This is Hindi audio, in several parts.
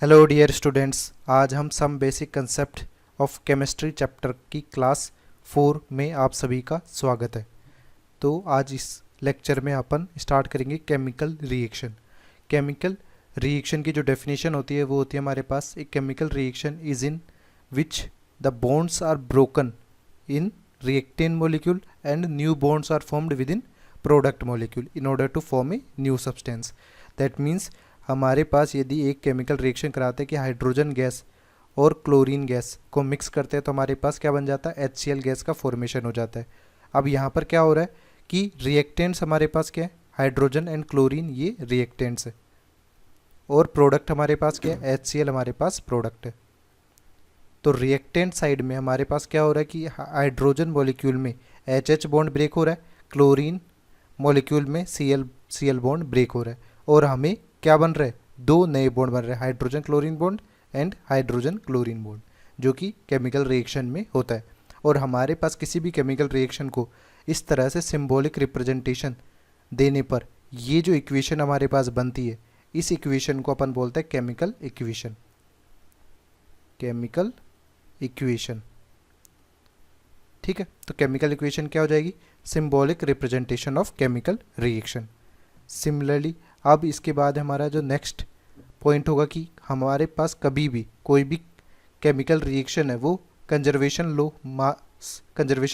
हेलो डियर स्टूडेंट्स, आज हम some basic concept of chemistry chapter की क्लास 4 में आप सभी का स्वागत है। तो आज इस लेक्चर में अपन स्टार्ट करेंगे केमिकल रिएक्शन। केमिकल रिएक्शन की जो डेफिनेशन होती है वो होती है हमारे पास, एक chemical reaction is in which the bonds are broken in reactant molecule and new bonds are formed within product molecule in order to form a new substance. That means हमारे पास यदि एक केमिकल रिएक्शन कराते हैं कि हाइड्रोजन गैस और क्लोरीन गैस को मिक्स करते हैं तो हमारे पास क्या बन जाता है, HCl गैस का फॉर्मेशन हो जाता है। अब यहाँ पर क्या हो रहा है कि रिएक्टेंट्स हमारे पास क्या है, हाइड्रोजन एंड क्लोरीन, ये रिएक्टेंट्स है और प्रोडक्ट हमारे पास क्या है, HCl हमारे पास प्रोडक्ट है। तो रिएक्टेंट साइड में हमारे पास क्या हो रहा है कि हाइड्रोजन मॉलिक्यूल में HH बॉन्ड ब्रेक हो रहा है, क्लोरीन मॉलिक्यूल में Cl बॉन्ड ब्रेक हो रहा है और हमें क्या बन रहा है, दो नए बॉन्ड बन रहे हैं, hydrogen chlorine bond and hydrogen chlorine bond, जो कि केमिकल रिएक्शन में होता है। और हमारे पास किसी भी केमिकल रिएक्शन को इस तरह से सिंबॉलिक रिप्रेजेंटेशन देने पर ये जो इक्वेशन हमारे पास बनती है, इस इक्वेशन को अपन बोलते हैं केमिकल इक्वेशन। केमिकल इक्वेशन, ठीक है। तो केमिकल इक्वेशन क्या हो जाएगी, symbolic representation of chemical reaction. Similarly अब इसके बाद हमारा जो नेक्स्ट पॉइंट होगा कि हमारे पास कभी भी कोई भी केमिकल रिएक्शन है वो कंजर्वेशन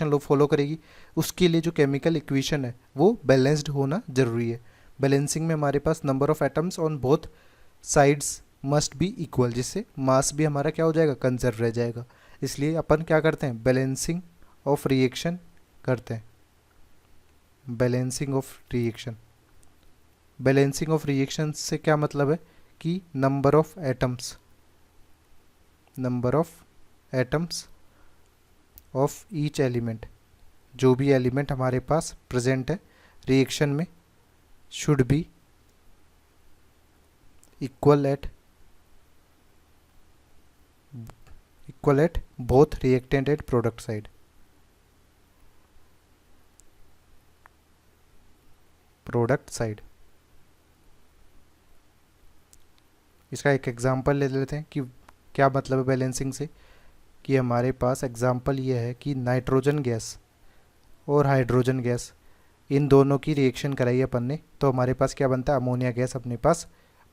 लॉ फॉलो करेगी। उसके लिए जो केमिकल इक्वेशन है वो बैलेंस्ड होना जरूरी है। बैलेंसिंग में हमारे पास number of atoms on both sides must be equal, जिससे मास भी हमारा क्या हो जाएगा, कंजर्व रह जाएगा। इसलिए अपन क्या करते हैं, बैलेंसिंग ऑफ रिएक्शन करते हैं। Balancing of reaction, balancing of reaction से क्या मतलब है कि number of atoms of each element, जो भी एलिमेंट हमारे पास प्रेजेंट है रिएक्शन में, should be equal at both reactant and product side. इसका एक एग्जांपल ले लेते हैं कि क्या मतलब है बैलेंसिंग से। कि हमारे पास एग्जांपल ये है कि नाइट्रोजन गैस और हाइड्रोजन गैस, इन दोनों की रिएक्शन कराई अपन ने, तो हमारे पास क्या बनता है, अमोनिया गैस अपने पास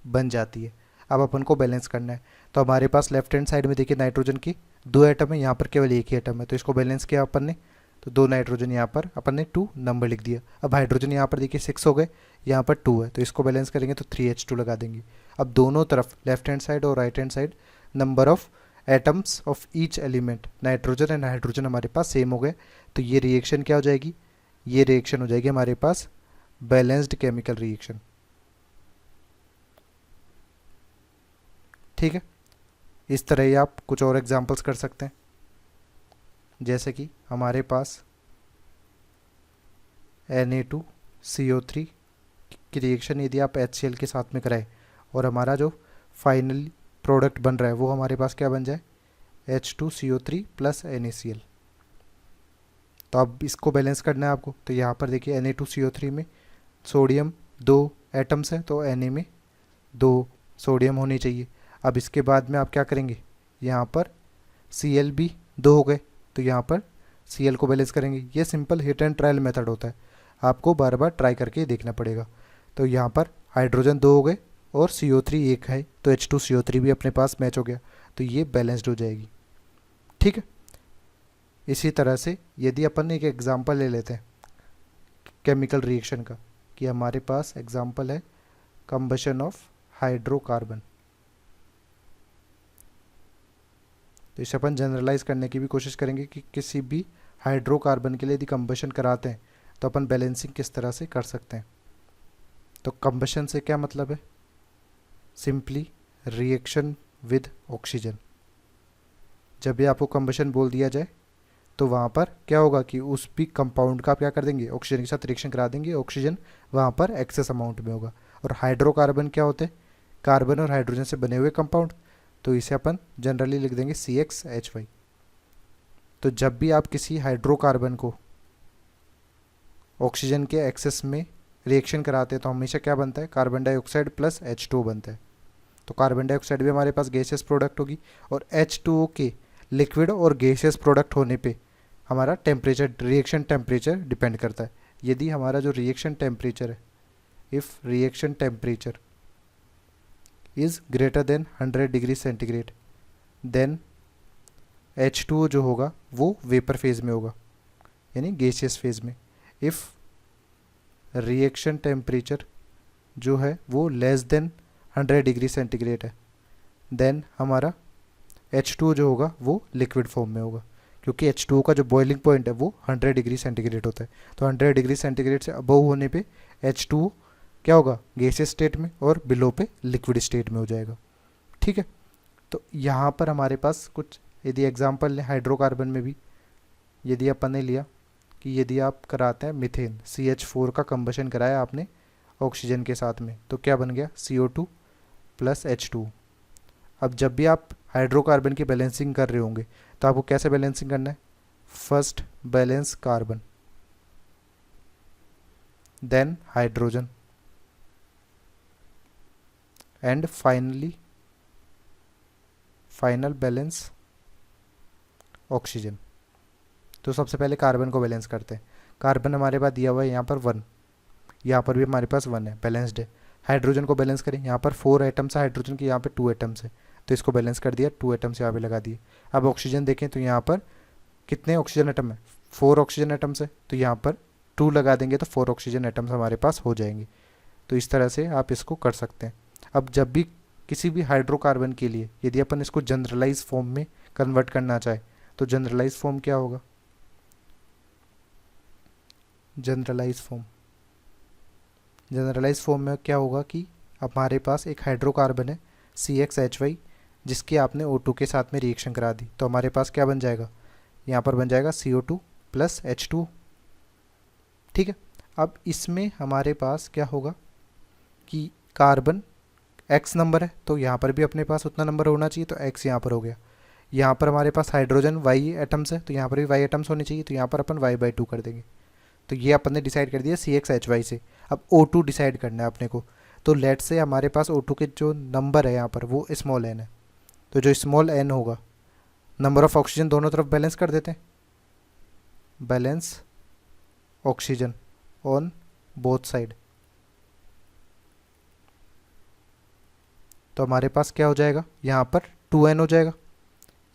बन जाती है। अब अपन को बैलेंस करना है, तो हमारे पास लेफ्ट हैंड साइड में देखिए नाइट्रोजन की दो एटम है, यहाँ पर केवल एक ही एटम है, तो इसको बैलेंस किया अपन ने, तो दो नाइट्रोजन यहाँ पर अपन ने 2 नंबर लिख दिया। अब हाइड्रोजन यहाँ पर देखिए 6 हो गए, यहाँ पर 2 है, तो इसको बैलेंस करेंगे तो 3H2 लगा देंगे। अब दोनों तरफ लेफ्ट हैंड साइड और right hand side number of atoms of each element, nitrogen and hydrogen हमारे पास सेम हो गए, तो ये रिएक्शन क्या हो जाएगी, ये रिएक्शन हो जाएगी हमारे पास बैलेंस्ड केमिकल रिएक्शन। ठीक है, इस तरह ही आप कुछ और एग्जांपल्स कर सकते हैं। जैसे कि हमारे पास Na2CO3 की रिएक्शन यदि आप HCl के साथ में कराएं और हमारा जो फाइनल प्रोडक्ट बन रहा है वो हमारे पास क्या बन जाए, H2CO3 प्लस NaCl। तो अब इसको बैलेंस करना है आपको, तो यहाँ पर देखिए Na2CO3 में सोडियम 2 एटम्स हैं, तो Na में 2 सोडियम होनी चाहिए। अब इसके बाद में आप क्या करेंगे, यहाँ पर Cl भी 2 हो गए, तो यहाँ पर Cl को बैलेंस करेंगे। ये simple hit and trial method होता है, आपको बार बार ट्राई करके देखना पड़ेगा। तो यहाँ पर हाइड्रोजन 2 हो गए और CO3 1 है, तो H2CO3 भी अपने पास मैच हो गया, तो ये बैलेंस्ड हो जाएगी। ठीक है, इसी तरह से यदि अपन एक एग्जांपल ले लेते हैं केमिकल रिएक्शन का, कि हमारे पास एग्जांपल है कंबशन ऑफ हाइड्रोकार्बन, तो इसे अपन जनरलाइज करने की भी कोशिश करेंगे कि किसी भी हाइड्रोकार्बन के लिए यदि कंबशन कराते हैं तो अपन बैलेंसिंग किस तरह से कर सकते हैं। तो कंबशन से क्या मतलब है, सिंपली रिएक्शन विद ऑक्सीजन। जब भी आपको कंबशन बोल दिया जाए तो वहाँ पर क्या होगा कि उस भी कंपाउंड का आप क्या कर देंगे, ऑक्सीजन के साथ रिएक्शन करा देंगे, ऑक्सीजन वहाँ पर एक्सेस अमाउंट में होगा। और हाइड्रोकार्बन क्या होते हैं, कार्बन और हाइड्रोजन से बने हुए कंपाउंड, तो इसे अपन जनरली लिख देंगे CXHY। तो जब भी आप किसी हाइड्रोकार्बन को ऑक्सीजन के एक्सेस में रिएक्शन कराते हैं तो हमेशा क्या बनता है, कार्बन डाइऑक्साइड प्लस H2 बनता है। तो कार्बन डाइऑक्साइड भी हमारे पास गैसियस प्रोडक्ट होगी। और H2O के लिक्विड और गैसियस प्रोडक्ट होने पे हमारा टेम्परेचर, रिएक्शन टेम्परेचर डिपेंड करता है। यदि हमारा जो रिएक्शन टेम्परेचर है, if reaction temperature is greater than 100 degree centigrade, then H2O जो होगा वो वेपर फेज में होगा, यानी गैसियस फेज में। इफ़ रिएक्शन टेम्परेचर जो है वो लेस देन 100 डिग्री सेंटीग्रेड है, देन हमारा H2O जो होगा वो लिक्विड फॉर्म में होगा, क्योंकि H2O का जो बॉइलिंग पॉइंट है वो 100 डिग्री सेंटीग्रेड होता है। तो 100 डिग्री सेंटीग्रेड से अबव होने पे H2O क्या होगा, गैसियस स्टेट में, और बिलो पे लिक्विड स्टेट में हो जाएगा। ठीक है, तो यहाँ पर हमारे पास कुछ यदि एग्जांपल लें हाइड्रोकार्बन में भी, यदि अपन ने लिया कि यदि आप कराते हैं मिथेन, CH4 का कंबशन कराया आपने ऑक्सीजन के साथ में, तो क्या बन गया, CO2 प्लस H2। अब जब भी आप हाइड्रोकार्बन की बैलेंसिंग कर रहे होंगे तो आपको कैसे बैलेंसिंग करना है, first balance carbon, then hydrogen, and final balance oxygen. तो सबसे पहले कार्बन को बैलेंस करते हैं। कार्बन हमारे पास दिया हुआ है यहाँ पर 1, यहाँ पर भी हमारे पास 1 है, बैलेंस्ड है। हाइड्रोजन को बैलेंस करें, यहाँ पर 4 एटम्स है हाइड्रोजन के, यहाँ पे 2 एटम्स है, तो इसको बैलेंस कर दिया, 2 एटम्स यहाँ पे लगा दिए। अब ऑक्सीजन देखें तो यहाँ पर कितने ऑक्सीजन एटम है, 4 ऑक्सीजन एटम्स है, तो यहाँ पर 2 लगा देंगे तो 4 ऑक्सीजन एटम्स हमारे पास हो जाएंगे। तो इस तरह से आप इसको कर सकते हैं। अब जब भी किसी भी हाइड्रोकार्बन के लिए यदि अपन इसको जनरलाइज फॉर्म में कन्वर्ट करना चाहे तो जनरलाइज फॉर्म क्या होगा, जनरलाइज फॉर्म में क्या होगा कि हमारे पास एक हाइड्रोकार्बन है CXHY, जिसकी आपने O2 के साथ में रिएक्शन करा दी, तो हमारे पास क्या बन जाएगा, यहाँ पर बन जाएगा CO2 प्लस H2। ठीक है, अब इसमें हमारे पास क्या होगा कि कार्बन X नंबर है, तो यहाँ पर भी अपने पास उतना नंबर होना चाहिए, तो X यहाँ पर हो गया। यहाँ पर हमारे पास हाइड्रोजन Y एटम्स है, तो यहाँ पर भी Y एटम्स होने चाहिए, तो यहाँ पर अपन Y/2 कर देंगे। तो ये अपन ने डिसाइड कर दिया CXHY से। अब O2 डिसाइड करना है अपने को, तो लेट से हमारे पास O2 के जो नंबर है यहाँ पर वो स्मॉल n है, तो जो स्मॉल n होगा, नंबर ऑफ ऑक्सीजन दोनों तरफ बैलेंस कर देते हैं, balance oxygen on both side. तो हमारे पास क्या हो जाएगा, यहाँ पर 2n हो जाएगा,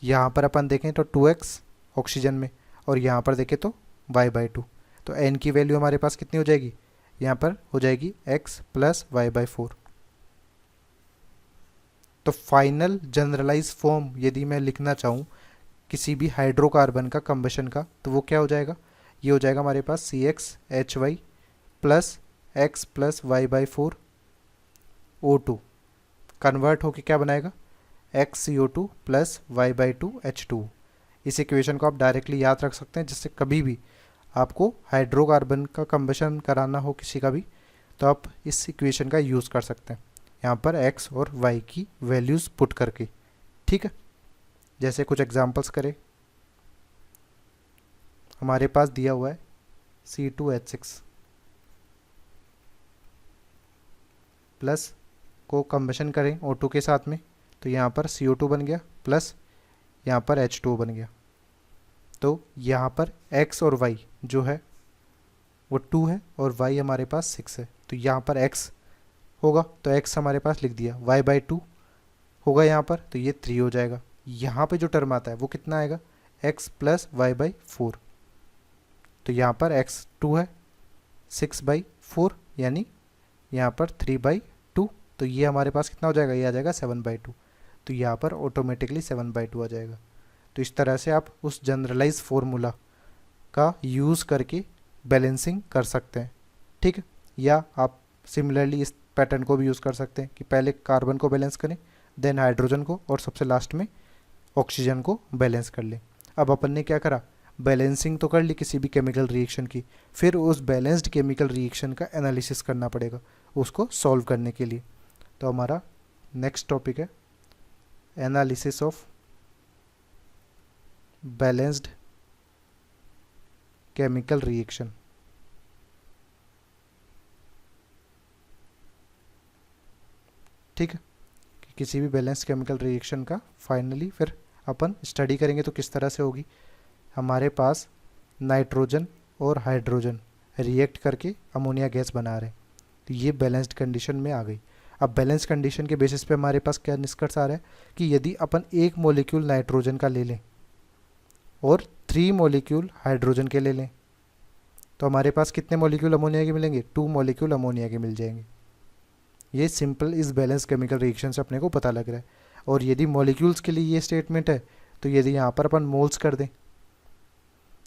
यहाँ पर अपन देखें तो 2x ऑक्सीजन में, और यहाँ पर देखें तो Y/2। तो n की वैल्यू हमारे पास कितनी हो जाएगी, यहाँ पर हो जाएगी x प्लस Y/4। तो फाइनल जनरलाइज फॉर्म यदि मैं लिखना चाहूँ किसी भी हाइड्रोकार्बन का कंबशन का, तो वो क्या हो जाएगा, ये हो जाएगा हमारे पास CXHY plus x plus Y/4 O2 convert होके क्या बनाएगा, XCO2 प्लस Y/2 H2। इस इक्वेशन को आप डायरेक्टली याद रख सकते हैं, जिससे कभी भी आपको हाइड्रोकार्बन का कंबशन कराना हो किसी का भी, तो आप इस इक्वेशन का यूज़ कर सकते हैं यहाँ पर x और y की वैल्यूज़ पुट करके। ठीक है, जैसे कुछ एग्जांपल्स करें, हमारे पास दिया हुआ है C2H6 प्लस को कंबशन करें O2 के साथ में, तो यहाँ पर CO2 बन गया प्लस यहाँ पर H2O बन गया। तो यहाँ पर x और y जो है वो 2 है और y हमारे पास 6 है, तो यहाँ पर x होगा, तो x हमारे पास लिख दिया, Y/2 होगा यहाँ पर, तो ये 3 हो जाएगा। यहाँ पे जो टर्म आता है वो कितना आएगा, x प्लस Y/4। तो यहाँ पर x 2 है, 6/4 यानी यहाँ पर 3/2, तो ये हमारे पास कितना हो जाएगा, ये आ जाएगा 7/2। तो यहाँ पर ऑटोमेटिकली 7/2 आ जाएगा। तो इस तरह से आप उस जनरलाइज फार्मूला का यूज़ करके बैलेंसिंग कर सकते हैं। ठीक है, या आप सिमिलरली इस पैटर्न को भी यूज़ कर सकते हैं कि पहले कार्बन को बैलेंस करें, देन हाइड्रोजन को, और सबसे लास्ट में ऑक्सीजन को बैलेंस कर लें। अब अपन ने क्या करा, बैलेंसिंग तो कर ली किसी भी केमिकल रिएक्शन की, फिर उस बैलेंस्ड केमिकल रिएक्शन का एनालिसिस करना पड़ेगा उसको सॉल्व करने के लिए। तो हमारा नेक्स्ट टॉपिक है analysis of balanced chemical reaction. ठीक है, कि किसी भी बैलेंस्ड केमिकल रिएक्शन का फाइनली फिर अपन स्टडी करेंगे तो किस तरह से होगी। हमारे पास नाइट्रोजन और हाइड्रोजन रिएक्ट करके अमोनिया गैस बना रहे हैं, तो ये बैलेंस्ड कंडीशन में आ गई। अब बैलेंस कंडीशन के बेसिस पे हमारे पास क्या निष्कर्ष आ रहा है कि यदि अपन एक मॉलिक्यूल नाइट्रोजन का ले लें और 3 मॉलिक्यूल हाइड्रोजन के ले लें तो हमारे पास कितने मॉलिक्यूल अमोनिया के मिलेंगे, 2 मॉलिक्यूल अमोनिया के मिल जाएंगे। ये सिंपल इस बैलेंस केमिकल रिएक्शन से अपने को पता लग रहा है। और यदि मॉलिक्यूल्स के लिए ये स्टेटमेंट है तो यदि यहाँ पर अपन मोल्स कर दें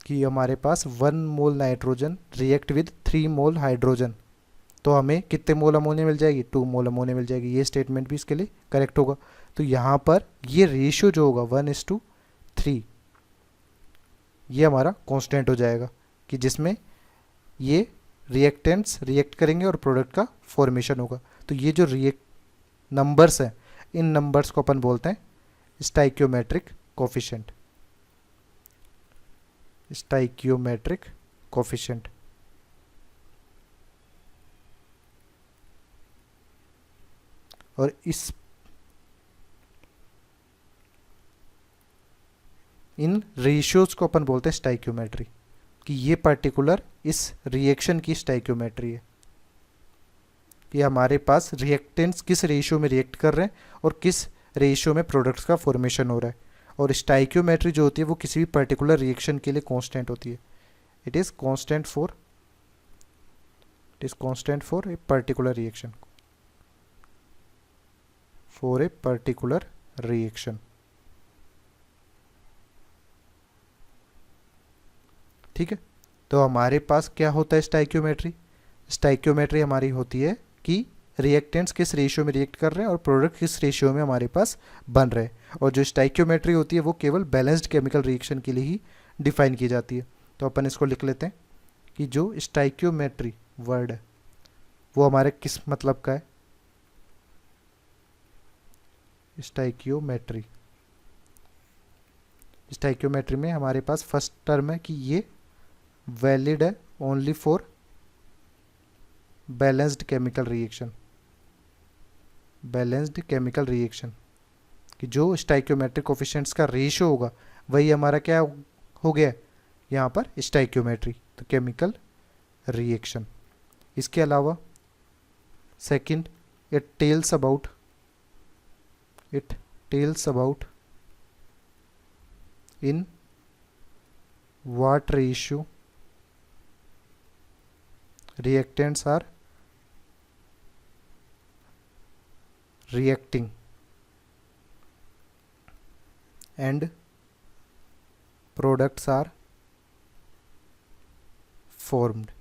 कि हमारे पास 1 mole nitrogen react with 3 mole hydrogen तो हमें कितने मोल अमोनिया मिल जाएगी, 2 मोल अमोनिया मिल जाएगी। ये स्टेटमेंट भी इसके लिए करेक्ट होगा। तो यहाँ पर ये रेशियो जो होगा 1:3 ये हमारा कांस्टेंट हो जाएगा कि जिसमें ये रिएक्टेंट्स रिएक्ट करेंगे और प्रोडक्ट का फॉर्मेशन होगा। तो ये जो नंबर्स हैं इन नंबर्स को अपन बोलते हैं स्टाइकियोमेट्रिक कोफिशिएंट। Stoichiometric coefficient. और इन रेशियोज को अपन बोलते हैं स्टाइकियोमेट्री, कि ये पर्टिकुलर इस रिएक्शन की स्टाइकियोमेट्री है कि हमारे पास रिएक्टेंट्स किस रेशियो में रिएक्ट कर रहे हैं और किस रेशियो में प्रोडक्ट्स का फॉर्मेशन हो रहा है। और स्टाइकियोमेट्री जो होती है वो किसी भी पर्टिकुलर रिएक्शन के लिए कांस्टेंट होती है। It is constant for a particular reaction, for a particular reaction. ठीक है, तो हमारे पास क्या होता है स्टाइकियोमेट्री। स्टाइकियोमेट्री हमारी होती है कि रिएक्टेंट्स किस रेशियो में रिएक्ट कर रहे हैं और प्रोडक्ट किस रेशियो में हमारे पास बन रहे हैं। और जो स्टाइकियोमेट्री होती है वो केवल बैलेंस्ड केमिकल रिएक्शन के लिए ही डिफाइन की जाती है। तो अपन इसको लिख लेते हैं कि जो स्टाइकियोमेट्री वर्ड है वो हमारे किस मतलब का है। स्टाइकियोमेट्री में हमारे पास फर्स्ट टर्म है कि ये वैलिड है only for balanced chemical reaction, कि जो स्टाइकियोमेट्रिक कोफिशिएंट्स का रेशियो होगा वही हमारा क्या हो गया यहाँ पर स्टाइकियोमेट्री, तो केमिकल रिएक्शन। इसके अलावा second, it tells about in what ratio reactants are reacting and products are formed।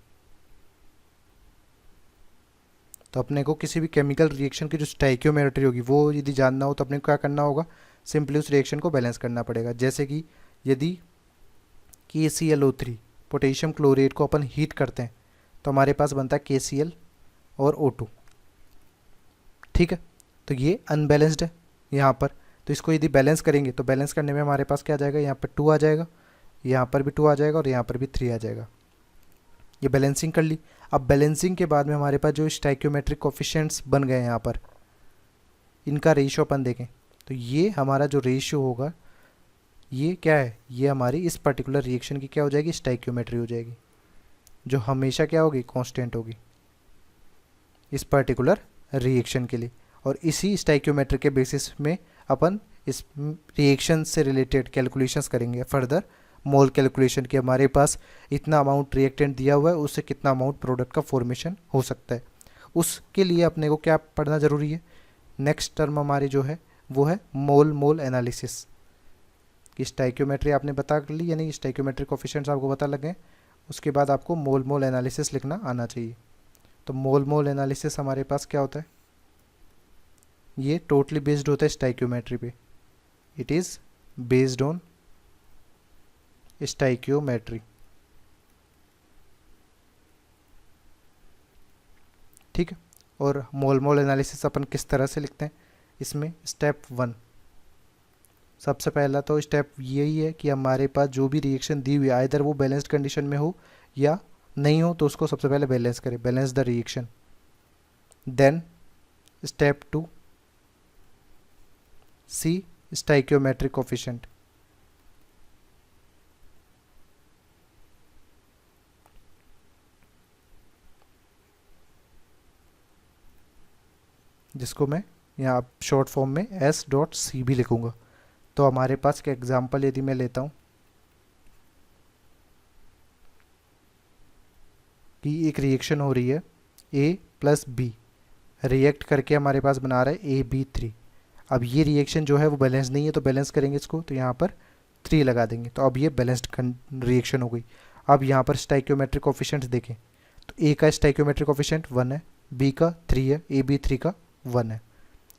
तो अपने को किसी भी केमिकल रिएक्शन की जो स्टाइकियोमेट्री होगी वो यदि जानना हो तो अपने को क्या करना होगा, सिंपली उस रिएक्शन को बैलेंस करना पड़ेगा। जैसे कि यदि KClO3 पोटेशियम क्लोराइड को अपन हीट करते हैं तो हमारे पास बनता है KCl और O2। ठीक है, तो ये अनबैलेंस्ड है यहाँ पर, तो इसको यदि बैलेंस करेंगे तो बैलेंस करने में हमारे पास क्या आ जाएगा, यहाँ पर 2 आ जाएगा, यहाँ पर भी 2 आ जाएगा और यहाँ पर भी 3 आ जाएगा। ये बैलेंसिंग कर ली। अब बैलेंसिंग के बाद में हमारे पास जो स्टाइकियोमेट्रिक कोफिशिएंट्स बन गए यहाँ पर, इनका रेशियो अपन देखें तो ये हमारा जो रेशियो होगा ये क्या है, ये हमारी इस पर्टिकुलर रिएक्शन की क्या हो जाएगी, स्टाइकियोमेट्री हो जाएगी, जो हमेशा क्या होगी, कांस्टेंट होगी इस पर्टिकुलर रिएक्शन के लिए। और इसी स्टाइकियोमेट्री के बेसिस में अपन इस रिएक्शन से रिलेटेड कैलकुलेशंस करेंगे फर्दर, मोल कैलकुलेशन की हमारे पास इतना अमाउंट रिएक्टेंट दिया हुआ है उससे कितना अमाउंट प्रोडक्ट का फॉर्मेशन हो सकता है। उसके लिए अपने को क्या पढ़ना ज़रूरी है, नेक्स्ट टर्म हमारी जो है वो है मोल एनालिसिस। कि स्टाइकियोमेट्री आपने बता कर ली, यानी स्टाइकियोमेट्रिक कोफिशिएंट्स आपको पता लगे, उसके बाद आपको मोल एनालिसिस लिखना आना चाहिए। तो मोल एनालिसिस हमारे पास क्या होता है, ये टोटली बेस्ड होता है स्टाइकियोमेट्री पे। It is based on stoichiometry. ठीक है, और मोल एनालिसिस अपन किस तरह से लिखते हैं, इसमें स्टेप 1 सबसे पहला तो स्टेप यही है कि हमारे पास जो भी रिएक्शन दी हुई है आइदर वो बैलेंस्ड कंडीशन में हो या नहीं हो तो उसको सबसे पहले बैलेंस करें, balance the reaction. Then step 2 see stoichiometric coefficient. जिसको मैं यहाँ शॉर्ट फॉर्म में एस डॉट सी भी लिखूँगा। तो हमारे पास का एग्जांपल यदि मैं लेता हूँ कि एक रिएक्शन हो रही है ए प्लस बी, रिएक्ट करके हमारे पास बना रहा है AB3। अब ये रिएक्शन जो है वो बैलेंस नहीं है, तो बैलेंस करेंगे इसको, तो यहाँ पर 3 लगा देंगे, तो अब ये बैलेंस्ड रिएक्शन हो गई। अब यहाँ पर स्टाइकियोमेट्रिक कोफिशिएंट्स देखें तो ए का स्टाइकियोमेट्रिक कोफिशिएंट 1 है, बी का 3 है, AB3 का 1 है।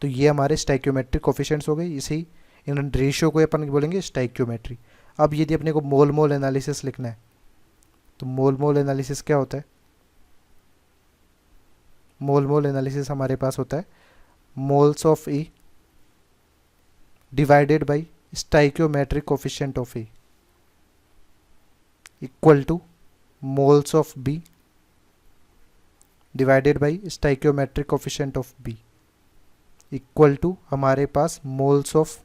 तो ये हमारे स्टाइकियोमेट्रिक कोफिशिएंट्स हो गए। इसी इन रेशियो को अपन बोलेंगे स्टाइकियोमेट्री। अब यदि अपने को मोल मोल एनालिसिस लिखना है तो मोल मोल एनालिसिस क्या होता है? मोल मोल एनालिसिस हमारे पास होता है moles of A divided by stoichiometric coefficient of A equal to moles of B divided by stoichiometric coefficient of B equal to हमारे पास मोल्स ऑफ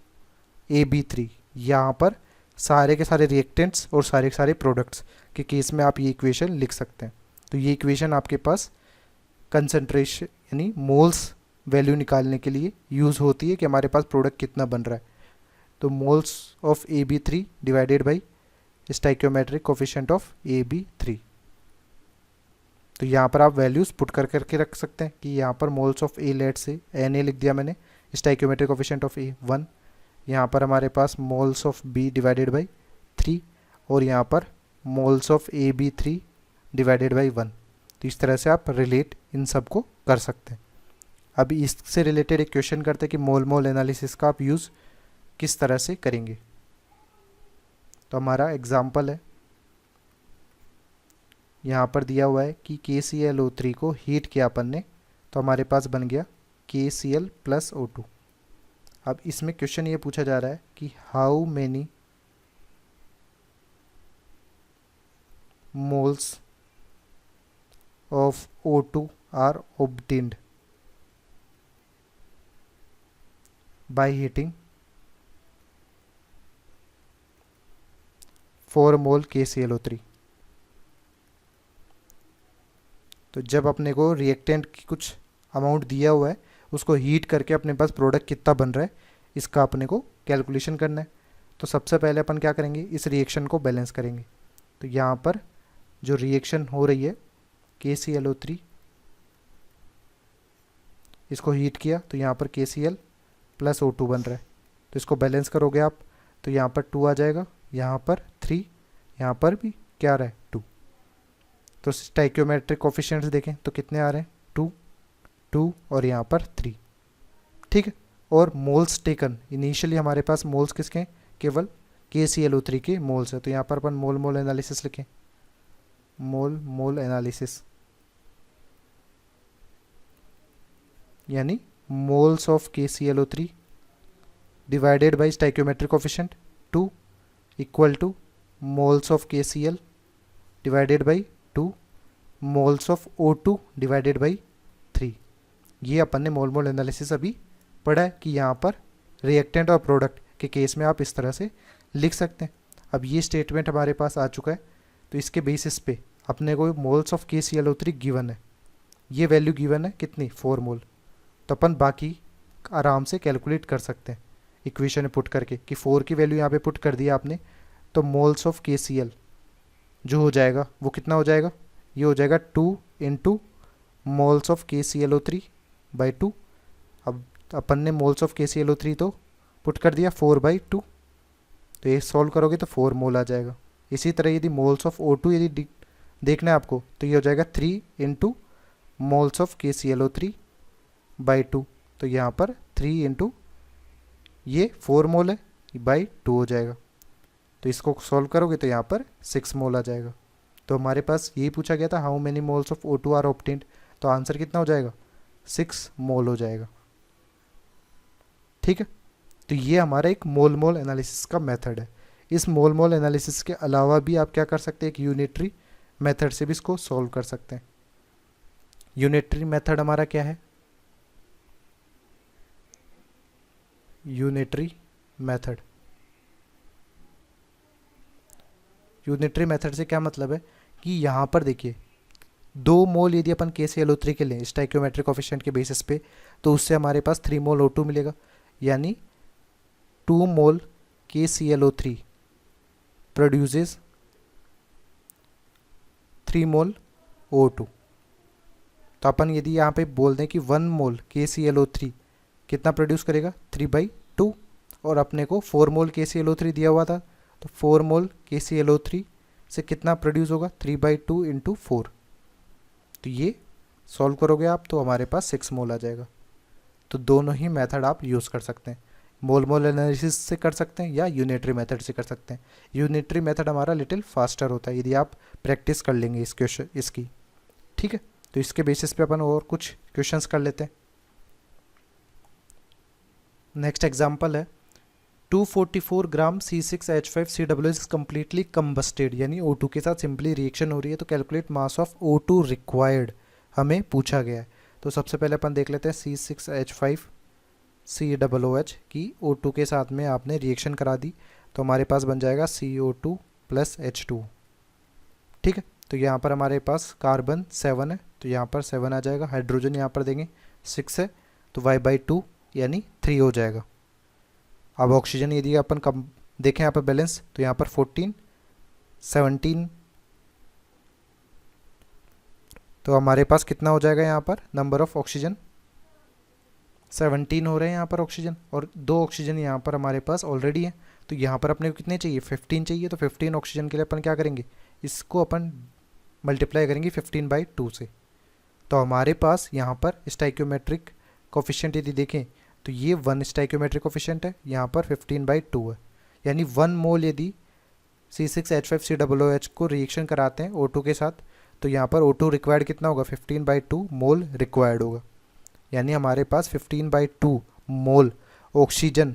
AB3। यहाँ पर सारे के सारे रिएक्टेंट्स और सारे के सारे प्रोडक्ट्स के केस में आप ये इक्वेशन लिख सकते हैं। तो ये इक्वेशन आपके पास कंसंट्रेशन यानी मोल्स वैल्यू निकालने के लिए यूज़ होती है कि हमारे पास प्रोडक्ट कितना बन रहा है। तो moles of AB3 divided by stoichiometric coefficient of AB3। तो यहाँ पर आप वैल्यूज़ पुट कर करके रख सकते हैं कि यहाँ पर मोल्स ऑफ ए लेट से Na लिख दिया मैंने, स्टाइकियोमेट्रिक कोफिशिएंट ऑफ ए 1, यहाँ पर हमारे पास moles of B divided by 3 और यहाँ पर moles of AB3 divided by 1। तो इस तरह से आप रिलेट इन सब को कर सकते हैं। अभी इससे रिलेटेड एक क्वेश्चन करते हैं कि मोल मोल एनालिसिस का आप यूज़ किस तरह से करेंगे। तो हमारा एग्जाम्पल है, यहाँ पर दिया हुआ है कि KClO3 को हीट किया अपन ने, तो हमारे पास बन गया KCl प्लस O2। अब इसमें क्वेश्चन ये पूछा जा रहा है कि how many moles of O2 are obtained by heating 4 mole KClO3। तो जब अपने को रिएक्टेंट की कुछ अमाउंट दिया हुआ है, उसको हीट करके अपने पास प्रोडक्ट कितना बन रहा है इसका अपने को कैलकुलेशन करना है। तो सबसे पहले अपन क्या करेंगे, इस रिएक्शन को बैलेंस करेंगे। तो यहाँ पर जो रिएक्शन हो रही है KClO3, इसको हीट किया तो यहाँ पर KCl प्लस O2 बन रहा है। तो इसको बैलेंस करोगे आप तो यहाँ पर 2 आ जाएगा, यहाँ पर 3, यहाँ पर भी क्या आ रहा है 2। तो स्टाइकियोमेट्रिक कोफिशिएंट्स देखें तो कितने आ रहे हैं 2, 2 और यहाँ पर 3। ठीक है। और मोल्स टेकन, इनिशियली हमारे पास मोल्स किसके हैं, केवल KClO3 के मोल्स है। तो यहाँ पर अपन मोल मोल एनालिसिस लिखें, मोल मोल एनालिसिस यानी moles of KClO3 divided by stoichiometric coefficient 2 equal to moles of KCl divided by 2 moles of O2 divided by 3। ये अपन ने मोल मोल एनालिसिस अभी पढ़ा है कि यहाँ पर रिएक्टेंट और प्रोडक्ट के केस में आप इस तरह से लिख सकते हैं। अब ये स्टेटमेंट हमारे पास आ चुका है, तो इसके बेसिस पे अपने को मोल्स ऑफ KClO3 गिवन है, ये वैल्यू गिवन है कितनी 4 मोल। तो अपन बाकी आराम से कैलकुलेट कर सकते हैं इक्वेशन में पुट करके कि 4 की वैल्यू यहाँ पे पुट कर दिया आपने, तो मोल्स ऑफ KCl जो हो जाएगा वो कितना हो जाएगा, ये हो जाएगा 2 into moles of KClO3 by 2। अब अपन ने मोल्स ऑफ KClO3 तो पुट कर दिया 4/2, तो ये सॉल्व करोगे तो 4 मोल आ जाएगा। इसी तरह यदि मोल्स ऑफ O2 यदि देखना है आपको तो ये हो जाएगा 3 into moles of KClO3 by 2। तो यहाँ पर 3 इंटू ये 4 मोल है बाई 2 हो जाएगा। तो इसको सॉल्व करोगे तो यहाँ पर 6 मोल आ जाएगा। तो हमारे पास यही पूछा गया था how many moles of O2 are obtained, तो आंसर कितना हो जाएगा 6 मोल हो जाएगा। ठीक है। तो ये हमारा एक मोल मोल एनालिसिस का मेथड है। इस मोल मोल एनालिसिस के अलावा भी आप क्या कर सकते हैं, एक यूनिटरी मेथड से भी इसको सॉल्व कर सकते हैं। यूनिटरी मेथड हमारा क्या है, यूनिटरी मेथड। यूनिटरी मेथड से क्या मतलब है कि यहाँ पर देखिए 2 मोल यदि अपन KClO3 के लें स्टाइक्योमेट्रिक कोफिशिएंट के बेसिस पे, तो उससे हमारे पास 3 मोल O2 मिलेगा, यानी 2 मोल KClO3 प्रोड्यूसेस 3 मोल O2। तो अपन यदि यहाँ पे बोल दें कि 1 मोल KClO3 कितना प्रोड्यूस करेगा 3/2, और अपने को 4 मोल KClO3 दिया हुआ था, तो 4 मोल KClO3 से कितना प्रोड्यूस होगा 3/2 इंटू 4। तो ये सॉल्व करोगे आप तो हमारे पास 6 मोल आ जाएगा। तो दोनों ही मेथड आप यूज़ कर सकते हैं, मोल मोल एनालिसिस से कर सकते हैं या यूनिटरी मेथड से कर सकते हैं। यूनिटरी मेथड हमारा लिटिल फास्टर होता है यदि आप प्रैक्टिस कर लेंगे इस क्वेश्चन इसकी, ठीक है। तो इसके बेसिस पे अपन और कुछ क्वेश्चंस कर लेते हैं। नेक्स्ट एग्जांपल है 244 ग्राम C6H5COO इज कम्प्लीटली कम्बस्टेड, यानी O2 के साथ सिंपली रिएक्शन हो रही है, तो calculate mass of O2 required हमें पूछा गया है। तो सबसे पहले अपन देख लेते हैं C6H5COOH की O2 के साथ में आपने रिएक्शन करा दी, तो हमारे पास बन जाएगा CO2 प्लस H2, ठीक है। तो यहाँ पर हमारे पास कार्बन 7 है, तो यहाँ पर 7 आ जाएगा, हाइड्रोजन यहाँ पर देंगे 6 है, तो Y/2 यानी 3 हो जाएगा। अब ऑक्सीजन यदि अपन कम देखें यहाँ पर बैलेंस, तो यहाँ पर 14 17, तो हमारे पास कितना हो जाएगा यहाँ पर नंबर ऑफ ऑक्सीजन 17 हो रहे हैं यहाँ पर ऑक्सीजन, और 2 ऑक्सीजन यहाँ पर हमारे पास ऑलरेडी है। तो यहाँ पर अपने को कितने चाहिए 15 चाहिए, तो 15 ऑक्सीजन के लिए अपन क्या करेंगे, इसको अपन मल्टीप्लाई करेंगे 15/2 से। तो हमारे पास यहाँ पर स्टाइक्योमेट्रिक कोफिशिएंट यदि देखें तो ये 1 स्टाइक्योमेट्रिक कोफिशिएंट है, यहाँ पर 15/2 है, यानी 1 मोल यदि C6H5COOH को रिएक्शन कराते हैं O2 के साथ, तो यहाँ पर O2 रिक्वायर्ड कितना होगा 15/2 मोल रिक्वायर्ड होगा, यानी हमारे पास 15/2 मोल ऑक्सीजन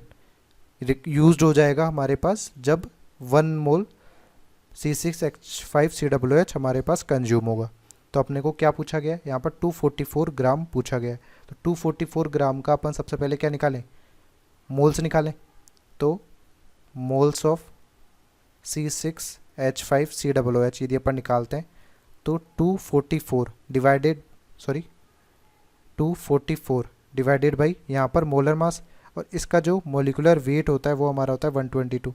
यूज्ड हो जाएगा हमारे पास जब 1 मोल C6H5COOH हमारे पास कंज्यूम होगा। तो अपने को क्या पूछा गया है यहाँ पर 244 ग्राम पूछा गया है। तो 244 ग्राम का अपन सबसे पहले क्या निकालें, मोल्स निकालें। तो मोल्स ऑफ C6H5COOH यदि अपन निकालते हैं तो 244 डिवाइडेड बाई यहाँ पर मोलर मास, और इसका जो मोलिकुलर वेट होता है वो हमारा होता है 122।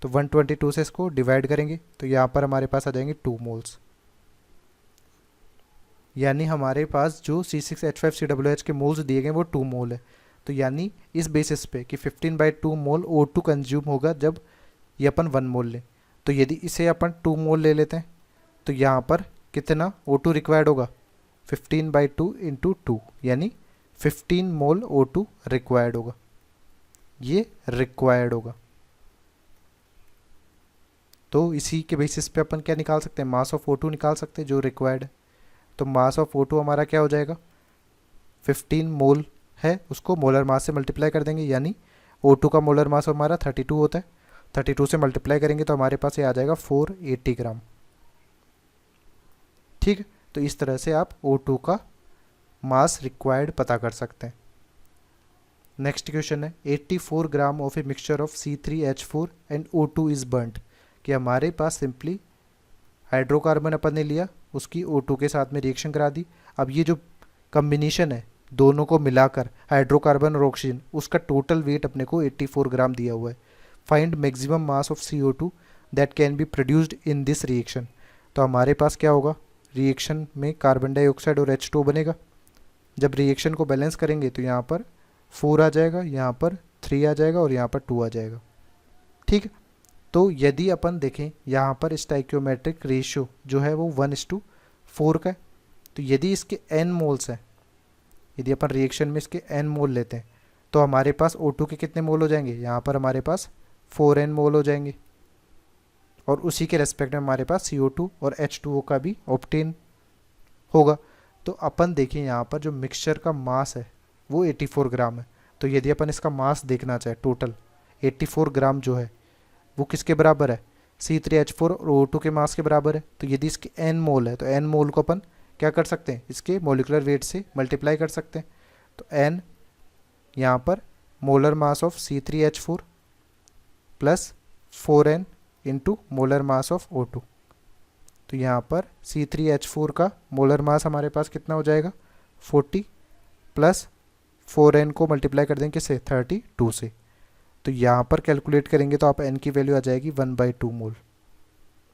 तो 122 से इसको डिवाइड करेंगे तो यहाँ पर हमारे पास आ जाएंगे 2 मोल्स, यानी हमारे पास जो C6H5COOH के मोल्स दिए गए वो 2 मोल है। तो यानी इस बेसिस पे कि 15/2 मोल O2 कंज्यूम होगा जब ये अपन 1 मोल लें। तो यदि इसे अपन 2 मोल ले लेते हैं तो यहाँ पर कितना O2 रिक्वायर्ड होगा 15/2 इंटू 2, यानी 15 मोल O2 रिक्वायर्ड होगा, ये रिक्वायर्ड होगा। तो इसी के बेसिस पे अपन क्या निकाल सकते हैं, मास ऑफ O2 निकाल सकते हैं जो रिक्वायर्ड है। तो मास ऑफ O2 हमारा क्या हो जाएगा 15 मोल है, उसको मोलर मास से मल्टीप्लाई कर देंगे, यानी O2 का मोलर मास हमारा 32 होता है, 32 से मल्टीप्लाई करेंगे तो हमारे पास ये आ जाएगा 480 ग्राम, ठीक है। तो इस तरह से आप O2 का मास रिक्वायर्ड पता कर सकते हैं। नेक्स्ट क्वेश्चन है 84 gram of a mixture of C3H4 and O2 is burned, कि हमारे पास सिंपली हाइड्रोकार्बन अपन ने लिया, उसकी O2 के साथ में रिएक्शन करा दी। अब ये जो कम्बिनेशन है दोनों को मिलाकर हाइड्रोकार्बन और ऑक्सीजन, उसका टोटल वेट अपने को 84 ग्राम दिया हुआ है। Find maximum mass of CO2 that can be produced in this reaction. तो हमारे पास क्या होगा, रिएक्शन में कार्बन डाइऑक्साइड और H2 बनेगा। जब रिएक्शन को बैलेंस करेंगे तो यहाँ पर 4 आ जाएगा, यहाँ पर 3 आ जाएगा और यहाँ पर 2 आ जाएगा, ठीक है। तो यदि अपन देखें यहाँ पर स्टाइक्योमेट्रिक रेशियो जो है वो 1:4 का है। तो यदि इसके n मोल्स हैं, यदि अपन रिएक्शन में इसके n मोल लेते हैं तो हमारे पास O2 के कितने मोल हो जाएंगे, यहाँ पर हमारे पास 4n मोल हो जाएंगे, और उसी के रेस्पेक्ट में हमारे पास CO2 और H2O का भी ऑब्टेन होगा। तो अपन देखें यहाँ पर जो मिक्सचर का मास है वो 84 ग्राम है। तो यदि अपन इसका मास देखना चाहे टोटल 84 ग्राम जो है वो किसके बराबर है, C3H4 और O2 के मास के बराबर है। तो यदि इसके n मोल है तो n मोल को अपन क्या कर सकते हैं, इसके मोलिकुलर वेट से मल्टीप्लाई कर सकते हैं। तो n यहाँ पर molar mass of C3H4 plus 4n into molar mass of O2। तो यहाँ पर C3H4 का मोलर मास हमारे पास कितना हो जाएगा 40 प्लस 4n को मल्टीप्लाई कर देंगे किससे 32 से। तो यहाँ पर कैलकुलेट करेंगे तो आप n की वैल्यू आ जाएगी 1/2 मोल,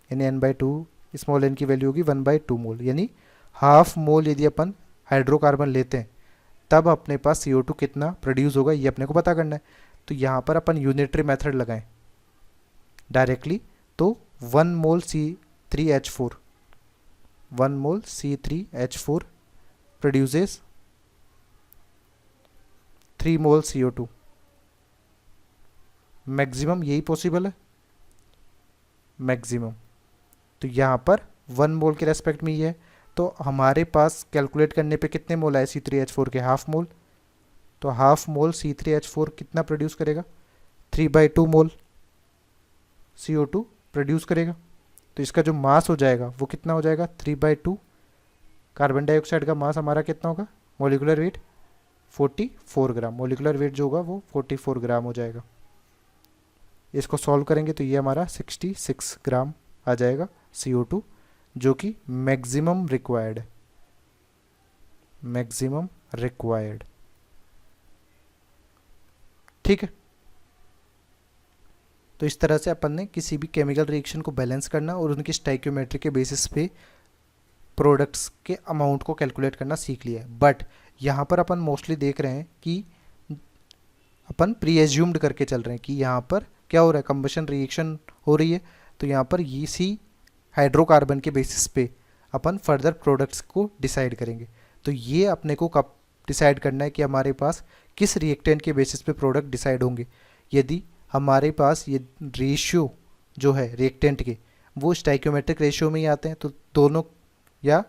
यानी n/2 स्मॉल n की वैल्यू होगी 1/2 मोल, यानी हाफ मोल यदि अपन हाइड्रोकार्बन लेते हैं तब अपने पास CO2 कितना प्रोड्यूस होगा ये अपने को पता करना है। तो यहाँ पर अपन यूनिटरी मेथड लगाएं डायरेक्टली, तो 1 मोल C3H4 प्रोड्यूसेस 3 मोल CO2। मैक्सिमम यही पॉसिबल है, मैक्सिमम। तो यहाँ पर 1 मोल के रेस्पेक्ट में ये है, तो हमारे पास कैलकुलेट करने पे कितने मोल आए C3H4 के हाफ मोल। तो हाफ मोल C3H4 कितना प्रोड्यूस करेगा 3/2 मोल CO2 प्रोड्यूस करेगा। तो इसका जो मास हो जाएगा वो कितना हो जाएगा 3/2। कार्बन डाइऑक्साइड का मास हमारा कितना होगा मोलिकुलर वेट 44 ग्राम, मोलिकुलर वेट जो होगा वो 44 ग्राम हो जाएगा। इसको सॉल्व करेंगे तो ये हमारा 66 ग्राम आ जाएगा CO2, जो कि मैक्सिमम रिक्वायर्ड है, मैक्सिमम रिक्वायर्ड। ठीक है, तो इस तरह से अपन ने किसी भी केमिकल रिएक्शन को बैलेंस करना और उनकी स्टाइक्योमेट्री के बेसिस पे प्रोडक्ट्स के अमाउंट को कैलकुलेट करना सीख लिया है। बट यहाँ पर अपन मोस्टली देख रहे हैं कि अपन प्री एज्यूम्ड करके चल रहे हैं कि यहाँ पर क्या हो रहा है, कंबशन रिएक्शन हो रही है, तो यहाँ पर इसी हाइड्रोकार्बन के बेसिस पे अपन फर्दर प्रोडक्ट्स को डिसाइड करेंगे। तो ये अपने को कब डिसाइड करना है कि हमारे पास किस रिएक्टेंट के बेसिस पे प्रोडक्ट डिसाइड होंगे। यदि हमारे पास ये रेशियो जो है रिएक्टेंट के वो स्टाइक्योमेट्रिक रेशियो में ही आते हैं तो दोनों या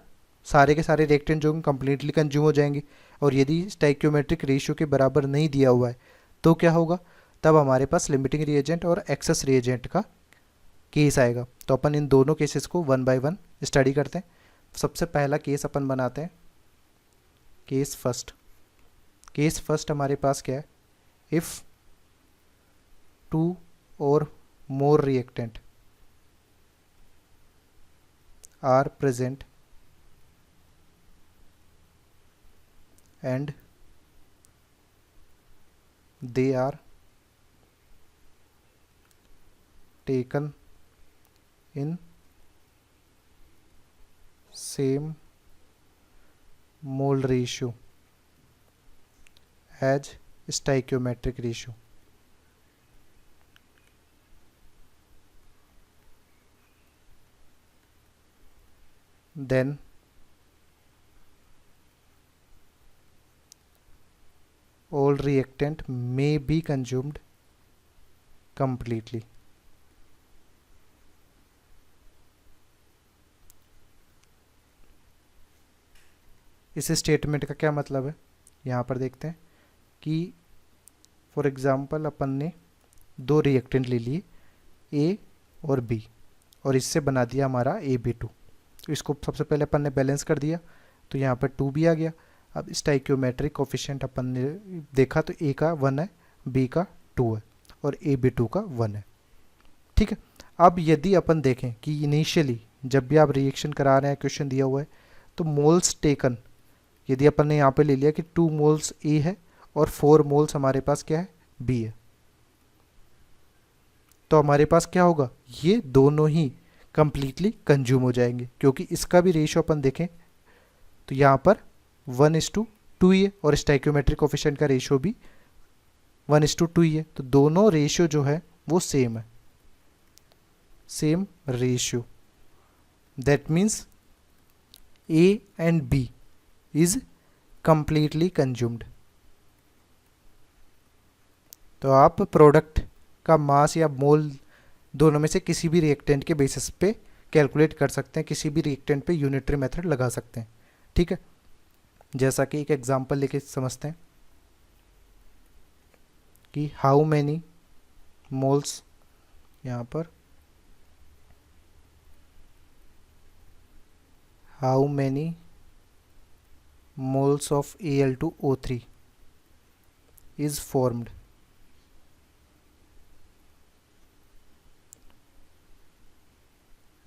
सारे के सारे रिएक्टेंट जो कम्प्लीटली कंज्यूम हो जाएंगे। और यदि स्टाइक्योमेट्रिक रेशियो के बराबर नहीं दिया हुआ है तो क्या होगा, तब हमारे पास लिमिटिंग रिएजेंट और एक्सेस रिएजेंट का केस आएगा। तो अपन इन दोनों केसेस को 1 बाय 1 स्टडी करते हैं। सबसे पहला केस अपन बनाते हैं केस फर्स्ट। केस फर्स्ट हमारे पास क्या है, if 2 or more reactant are present and they are taken in same mole ratio as stoichiometric ratio, then all reactant may be consumed completely. इस स्टेटमेंट का क्या मतलब है, यहाँ पर देखते हैं कि फॉर एग्जांपल अपन ने 2 रिएक्टेंट ले लिए A और B और इससे बना दिया हमारा AB2। तो इसको सबसे पहले अपन ने बैलेंस कर दिया तो यहाँ पर 2 भी आ गया। अब स्टाइक्योमेट्रिक कोफिशिएंट अपन ने देखा तो A का 1 है, B का 2 है और AB2 का 1 है। ठीक है, अब यदि अपन देखें कि इनिशियली जब भी आप रिएक्शन करा रहे हैं, क्वेश्चन दिया हुआ है, तो मोल्स टेकन यदि अपन ने यहाँ पे ले लिया कि 2 मोल्स A है और 4 मोल्स हमारे पास क्या है B है, तो हमारे पास क्या होगा, ये दोनों ही कंप्लीटली कंज्यूम हो जाएंगे। क्योंकि इसका भी रेशियो अपन देखें तो यहाँ पर 1:2 ही है और स्टाइक्योमेट्रिक कोफिशिएंट का रेशियो भी 1:2 ही है। तो दोनों रेशियो जो है वो सेम है, same ratio. That means A and B is completely consumed। तो आप प्रोडक्ट का मास या मोल दोनों में से किसी भी रिएक्टेंट के बेसिस पे कैलकुलेट कर सकते हैं, किसी भी रिएक्टेंट पे यूनिटरी मेथड लगा सकते हैं। ठीक है, जैसा कि एक एग्जांपल लेके समझते हैं कि हाउ मैनी मोल्स, यहाँ पर how many moles of Al2O3 is formed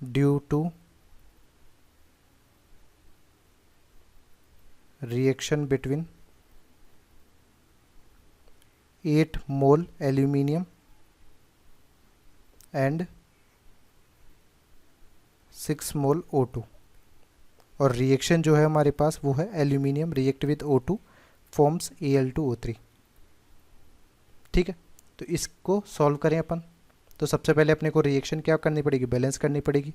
due to reaction between 8 mole aluminium and 6 mole O2। और रिएक्शन जो है हमारे पास वो है aluminium react with O2 forms Al2O3। ठीक है, तो इसको सॉल्व करें अपन। तो सबसे पहले अपने को रिएक्शन क्या करनी पड़ेगी, बैलेंस करनी पड़ेगी।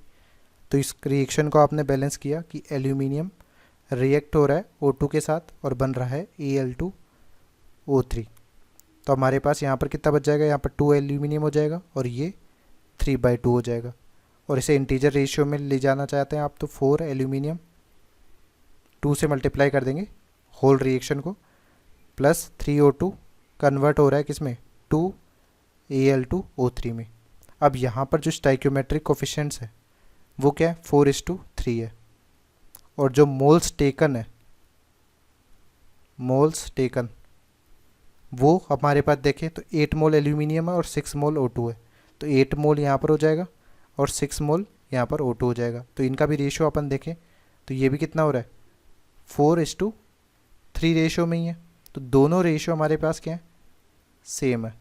तो इस रिएक्शन को आपने बैलेंस किया कि एल्यूमिनियम रिएक्ट हो रहा है O2 के साथ और बन रहा है Al2O3। तो हमारे पास यहाँ पर कितना बच जाएगा, यहाँ पर 2 एल्यूमिनियम हो जाएगा और ये 3/2 हो जाएगा। और इसे इंटीजर रेशियो में ले जाना चाहते हैं आप, तो 4 एल्यूमिनियम 2 से मल्टीप्लाई कर देंगे होल रिएक्शन को, प्लस 3O2 कन्वर्ट हो रहा है किसमें, 2 Al2O3 में। अब यहाँ पर जो स्टाइक्योमेट्रिक कोफिशिएंट्स है वो क्या है, 4:3 है। और जो मोल्स टेकन है, मोल्स टेकन वो हमारे पास देखें तो 8 मोल एल्यूमिनियम है और 6 मोल O2 है। तो 8 मोल यहाँ पर हो जाएगा और 6 मोल यहाँ पर O2 हो जाएगा। तो इनका भी रेशियो अपन देखें तो ये भी कितना हो रहा है, 4:3 रेशियो में ही है। तो दोनों रेशियो हमारे पास क्या है, सेम है।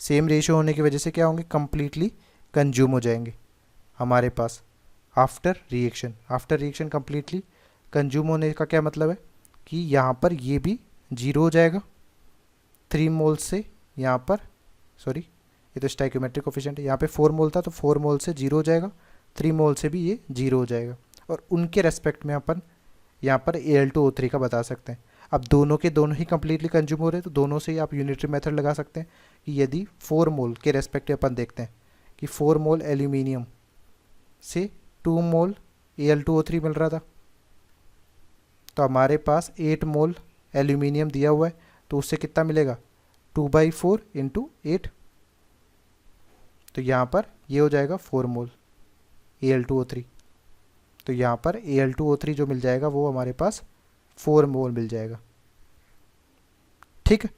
सेम रेशियो होने की वजह से क्या होंगे, कंप्लीटली कंज्यूम हो जाएंगे हमारे पास after reaction. After reaction completely consume होने का क्या मतलब है कि यहाँ पर ये भी 0 हो जाएगा 3 मोल से, यहाँ पर सॉरी ये तो स्टाइक्योमेट्रिक कोफिशिएंट है, यहाँ पे 4 मोल था तो 4 मोल से 0 हो जाएगा, 3 मोल से भी ये 0 हो जाएगा। और उनके रेस्पेक्ट में अपन यहाँ पर Al2O3 का बता सकते हैं। अब दोनों के दोनों ही कंप्लीटली कंज्यूम हो रहे हैं तो दोनों से ही आप यूनिटरी मेथड लगा सकते हैं कि यदि 4 मोल के रेस्पेक्ट में अपन देखते हैं कि 4 मोल एल्यूमिनियम से 2 मोल Al2O3 मिल रहा था, तो हमारे पास 8 मोल एल्यूमिनियम दिया हुआ है तो उससे कितना मिलेगा, 2/4 इंटू 8। तो यहाँ पर ये हो जाएगा 4 मोल Al2O3। तो यहाँ पर Al2O3 जो मिल जाएगा वो हमारे पास 4 मोल मिल जाएगा। ठीक है,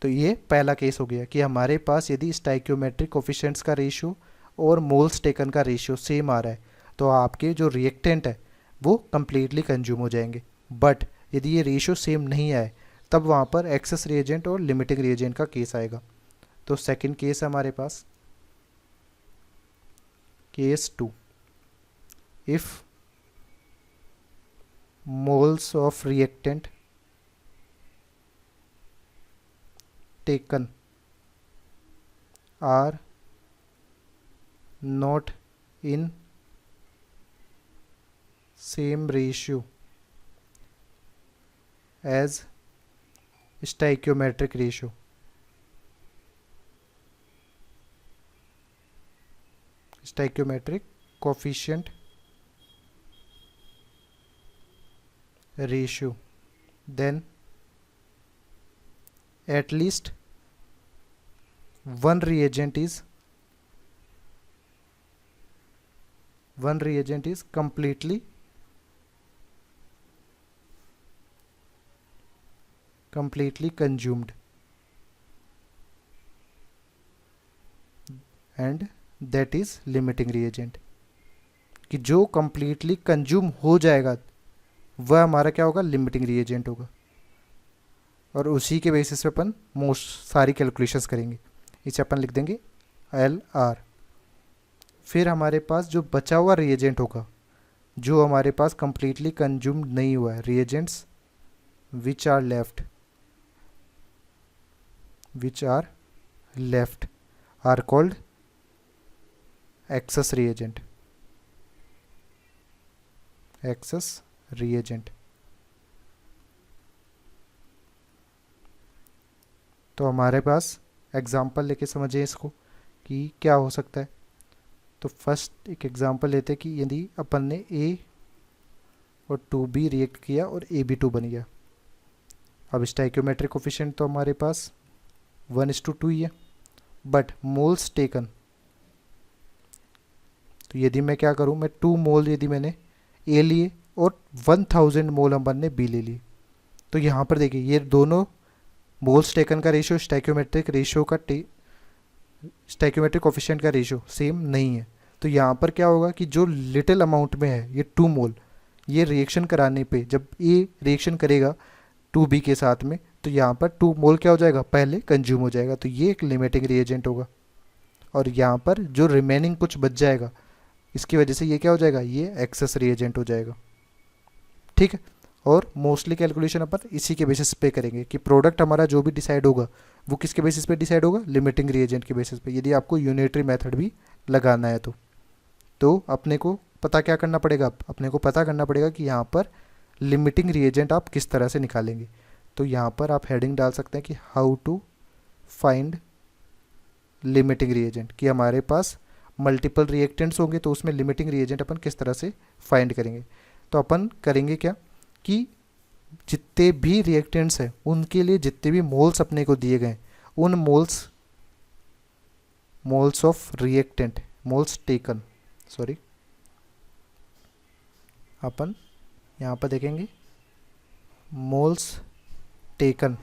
तो ये पहला केस हो गया कि हमारे पास यदि स्टाइक्योमेट्रिक कोफिशिएंट्स का रेशियो और मोल्स टेकन का रेशियो सेम आ रहा है तो आपके जो रिएक्टेंट है वो कंप्लीटली कंज्यूम हो जाएंगे। बट यदि ये रेशियो सेम नहीं आए तब वहाँ पर एक्सेस रिएजेंट और लिमिटिंग रिएजेंट का केस आएगा। तो सेकंड केस है हमारे पास case 2, if moles of reactant taken are not in same ratio as stoichiometric ratio। stoichiometric coefficient ratio, then at least one reagent is completely consumed and that is limiting reagent। कि जो completely consume हो जाएगा वह हमारा क्या होगा, लिमिटिंग रिएजेंट होगा। और उसी के बेसिस पे अपन मोस्ट सारी कैलकुलेशंस करेंगे। इसे अपन लिख देंगे LR। फिर हमारे पास जो बचा हुआ रिएजेंट होगा जो हमारे पास कंप्लीटली कंज्यूम्ड नहीं हुआ है, reagents which are left are called excess reagent. तो हमारे पास एग्जाम्पल लेके समझिए इसको कि क्या हो सकता है। तो फर्स्ट एक एग्जांपल लेते कि यदि अपन ने A और 2B रिएक्ट किया और AB2 बन गया। अब स्टाइक्योमेट्रिक कोफिशिएंट तो हमारे पास 1:2 ही है, बट मोल्स टेकन, तो यदि मैं क्या करूं, मैं 2 मोल यदि मैंने A लिए और 1000 मोल अपन ने B ले लिए, तो यहाँ पर देखिए ये दोनों मोल्स टेकन का रेशियो स्टाइक्योमेट्रिक कोफिशिएंट का रेशियो सेम नहीं है। तो यहाँ पर क्या होगा कि जो लिटिल अमाउंट में है ये 2 मोल, ये रिएक्शन कराने पे जब ए रिएक्शन करेगा 2b के साथ में, तो यहाँ पर 2 मोल क्या हो जाएगा, पहले कंज्यूम हो जाएगा, तो ये एक लिमिटिंग रिएजेंट होगा। और यहाँ पर जो रिमेनिंग कुछ बच जाएगा, इसकी वजह से ये क्या हो जाएगा, ये एक्सेस रिएजेंट हो जाएगा। ठीक है। और मोस्टली कैलकुलेशन अपन इसी के बेसिस पे करेंगे कि प्रोडक्ट हमारा जो भी डिसाइड होगा वो किसके बेसिस पे डिसाइड होगा, लिमिटिंग रिएजेंट के बेसिस पे, यदि आपको यूनिटरी मेथड भी लगाना है तो अपने को पता क्या करना पड़ेगा, अपने को पता करना पड़ेगा कि यहाँ पर लिमिटिंग रिएजेंट आप किस तरह से निकालेंगे। तो यहाँ पर आप हेडिंग डाल सकते हैं कि how to find limiting reagent, कि हमारे पास मल्टीपल रिएक्टेंट्स होंगे तो उसमें लिमिटिंग रिएजेंट अपन किस तरह से फाइंड करेंगे। तो अपन करेंगे क्या कि जितने भी रिएक्टेंट्स हैं उनके लिए जितने भी मोल्स अपने को दिए गए उन moles of reactant, moles taken, sorry, अपन यहाँ पर देखेंगे moles taken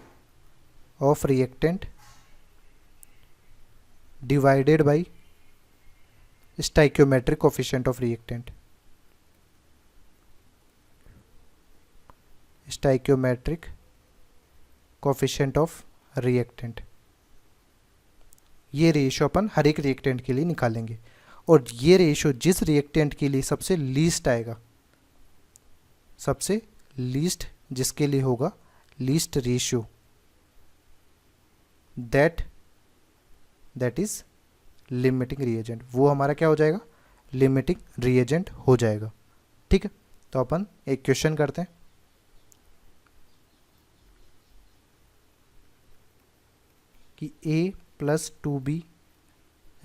of reactant divided by stoichiometric coefficient of reactant, stoichiometric coefficient of reactant, ये रेशो अपन हर एक रिएक्टेंट के लिए निकालेंगे। और ये रेशो जिस रिएक्टेंट के लिए सबसे लीस्ट आएगा, सबसे लीस्ट जिसके लिए होगा, least ratio, that is limiting reagent, वो हमारा क्या हो जाएगा, लिमिटिंग रिएजेंट हो जाएगा। ठीक है। तो अपन एक क्वेश्चन करते हैं कि A + 2B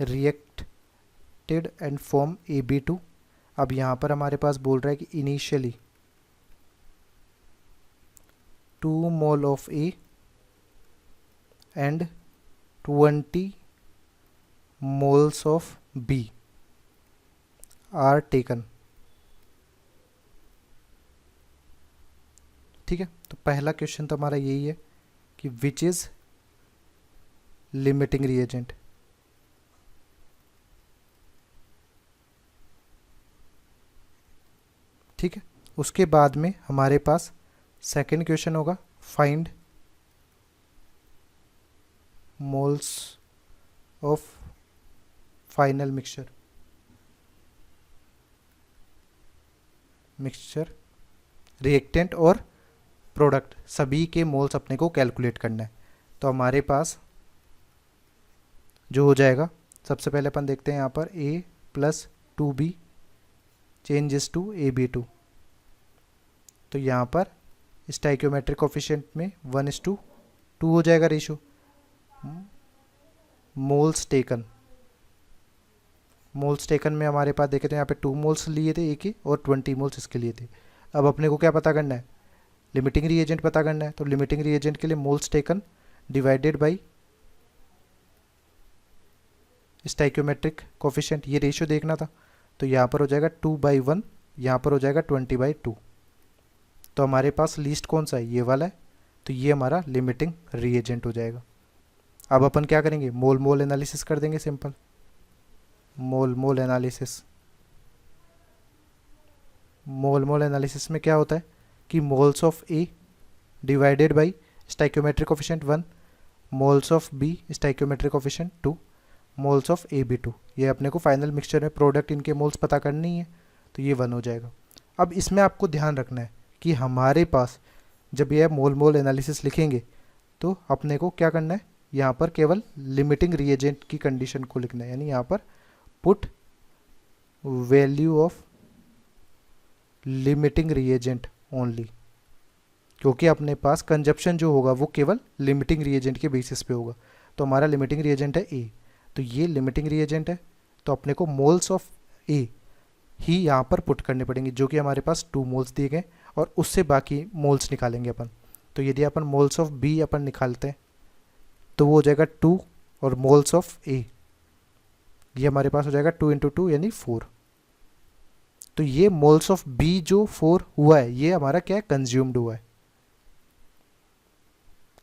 reacted and form AB2। अब यहाँ पर हमारे पास बोल रहा है कि initially 2 mole of A and 20 moles of B are taken. ठीक है। तो पहला क्वेश्चन तो हमारा यही है कि विच इज लिमिटिंग रिएजेंट। ठीक है। उसके बाद में हमारे पास सेकंड क्वेश्चन होगा find moles of final mixture, reactant और प्रोडक्ट सभी के मोल्स अपने को कैलकुलेट करना है। तो हमारे पास जो हो जाएगा, सबसे पहले अपन देखते हैं यहाँ पर A + 2B changes to AB2। तो यहाँ पर स्टाइक्योमेट्रिक कोफिशिएंट में 1:2 हो जाएगा रेशो। मोल्स टेकन में हमारे पास देखे तो यहाँ पे 2 मोल्स लिए थे A के और 20 मोल्स इसके लिए थे। अब अपने को क्या पता करना है, लिमिटिंग रिएजेंट पता करना है। तो लिमिटिंग रिएजेंट के लिए moles taken divided by stoichiometric coefficient, ये रेशियो देखना था। तो यहाँ पर हो जाएगा 2/1, यहाँ पर हो जाएगा 20/2। तो हमारे पास लीस्ट कौन सा है, ये वाला है। तो ये हमारा लिमिटिंग रिएजेंट हो जाएगा। अब अपन क्या करेंगे, मोल मोल एनालिसिस कर देंगे, simple mole mole analysis. Mole mole analysis में क्या होता है कि moles of A divided by stoichiometric coefficient 1, moles of B stoichiometric coefficient 2, moles of AB2। ये अपने को फाइनल मिक्सचर में प्रोडक्ट इनके मोल्स पता करनी है, तो ये 1 हो जाएगा। अब इसमें आपको ध्यान रखना है कि हमारे पास जब ये मोल मोल एनालिसिस लिखेंगे तो अपने को क्या करना है, यहाँ पर केवल लिमिटिंग रिएजेंट की कंडीशन को लिखना है, यानी यहाँ पर put value of limiting reagent only, क्योंकि अपने पास कंजप्शन जो होगा वो केवल लिमिटिंग रिएजेंट के बेसिस पे होगा। तो हमारा लिमिटिंग रिएजेंट है ए, तो ये लिमिटिंग रिएजेंट है, तो अपने को मोल्स ऑफ ए ही यहाँ पर पुट करने पड़ेंगे, जो कि हमारे पास 2 मोल्स दिए गए, और उससे बाकी मोल्स निकालेंगे अपन। तो यदि अपन मोल्स ऑफ बी अपन निकालते हैं तो वो हो जाएगा 2, और मोल्स ऑफ ए ये हमारे पास हो जाएगा 2 × 2 यानी 4। तो ये मोल्स ऑफ बी जो 4 हुआ है, ये हमारा क्या है, कंज्यूम्ड हुआ है,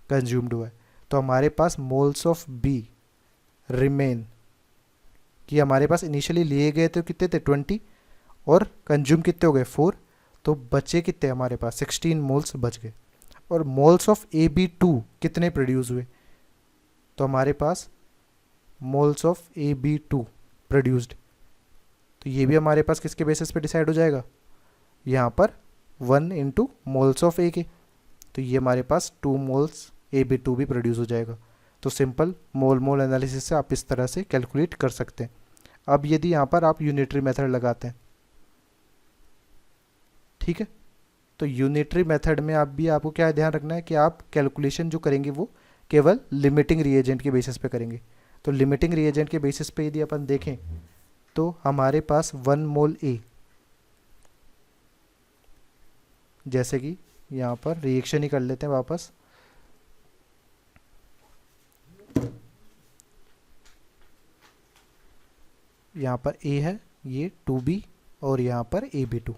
कंज्यूम्ड हुआ है। तो हमारे पास मोल्स ऑफ बी रिमेन कि हमारे पास इनिशियली लिए गए थे कितने थे 20 और कंज्यूम कितने हो गए 4, तो बचे कितने हमारे पास 16 मोल्स बच गए। और मोल्स ऑफ AB2 कितने प्रोड्यूस हुए, तो हमारे पास मोल्स ऑफ AB2 प्रोड्यूस्ड, तो ये भी हमारे पास किसके बेसिस पे डिसाइड हो जाएगा, यहाँ पर 1 इंटू मोल्स ऑफ ए के, तो ये हमारे पास 2 मोल्स AB2 भी प्रोड्यूस हो जाएगा। तो सिंपल मोल मोल एनालिसिस से आप इस तरह से कैलकुलेट कर सकते हैं। अब यदि यहाँ पर आप यूनिटरी मेथड लगाते हैं, ठीक है, तो यूनिटरी मेथड में आपको क्या ध्यान रखना है कि आप कैलकुलेशन जो करेंगे वो केवल लिमिटिंग रिएजेंट के बेसिस पे करेंगे। तो लिमिटिंग रिएजेंट के बेसिस पे यदि अपन देखें तो हमारे पास 1 मोल ए, जैसे कि यहाँ पर रिएक्शन ही कर लेते हैं वापस, यहाँ पर ए है, ये 2B और यहाँ पर AB2,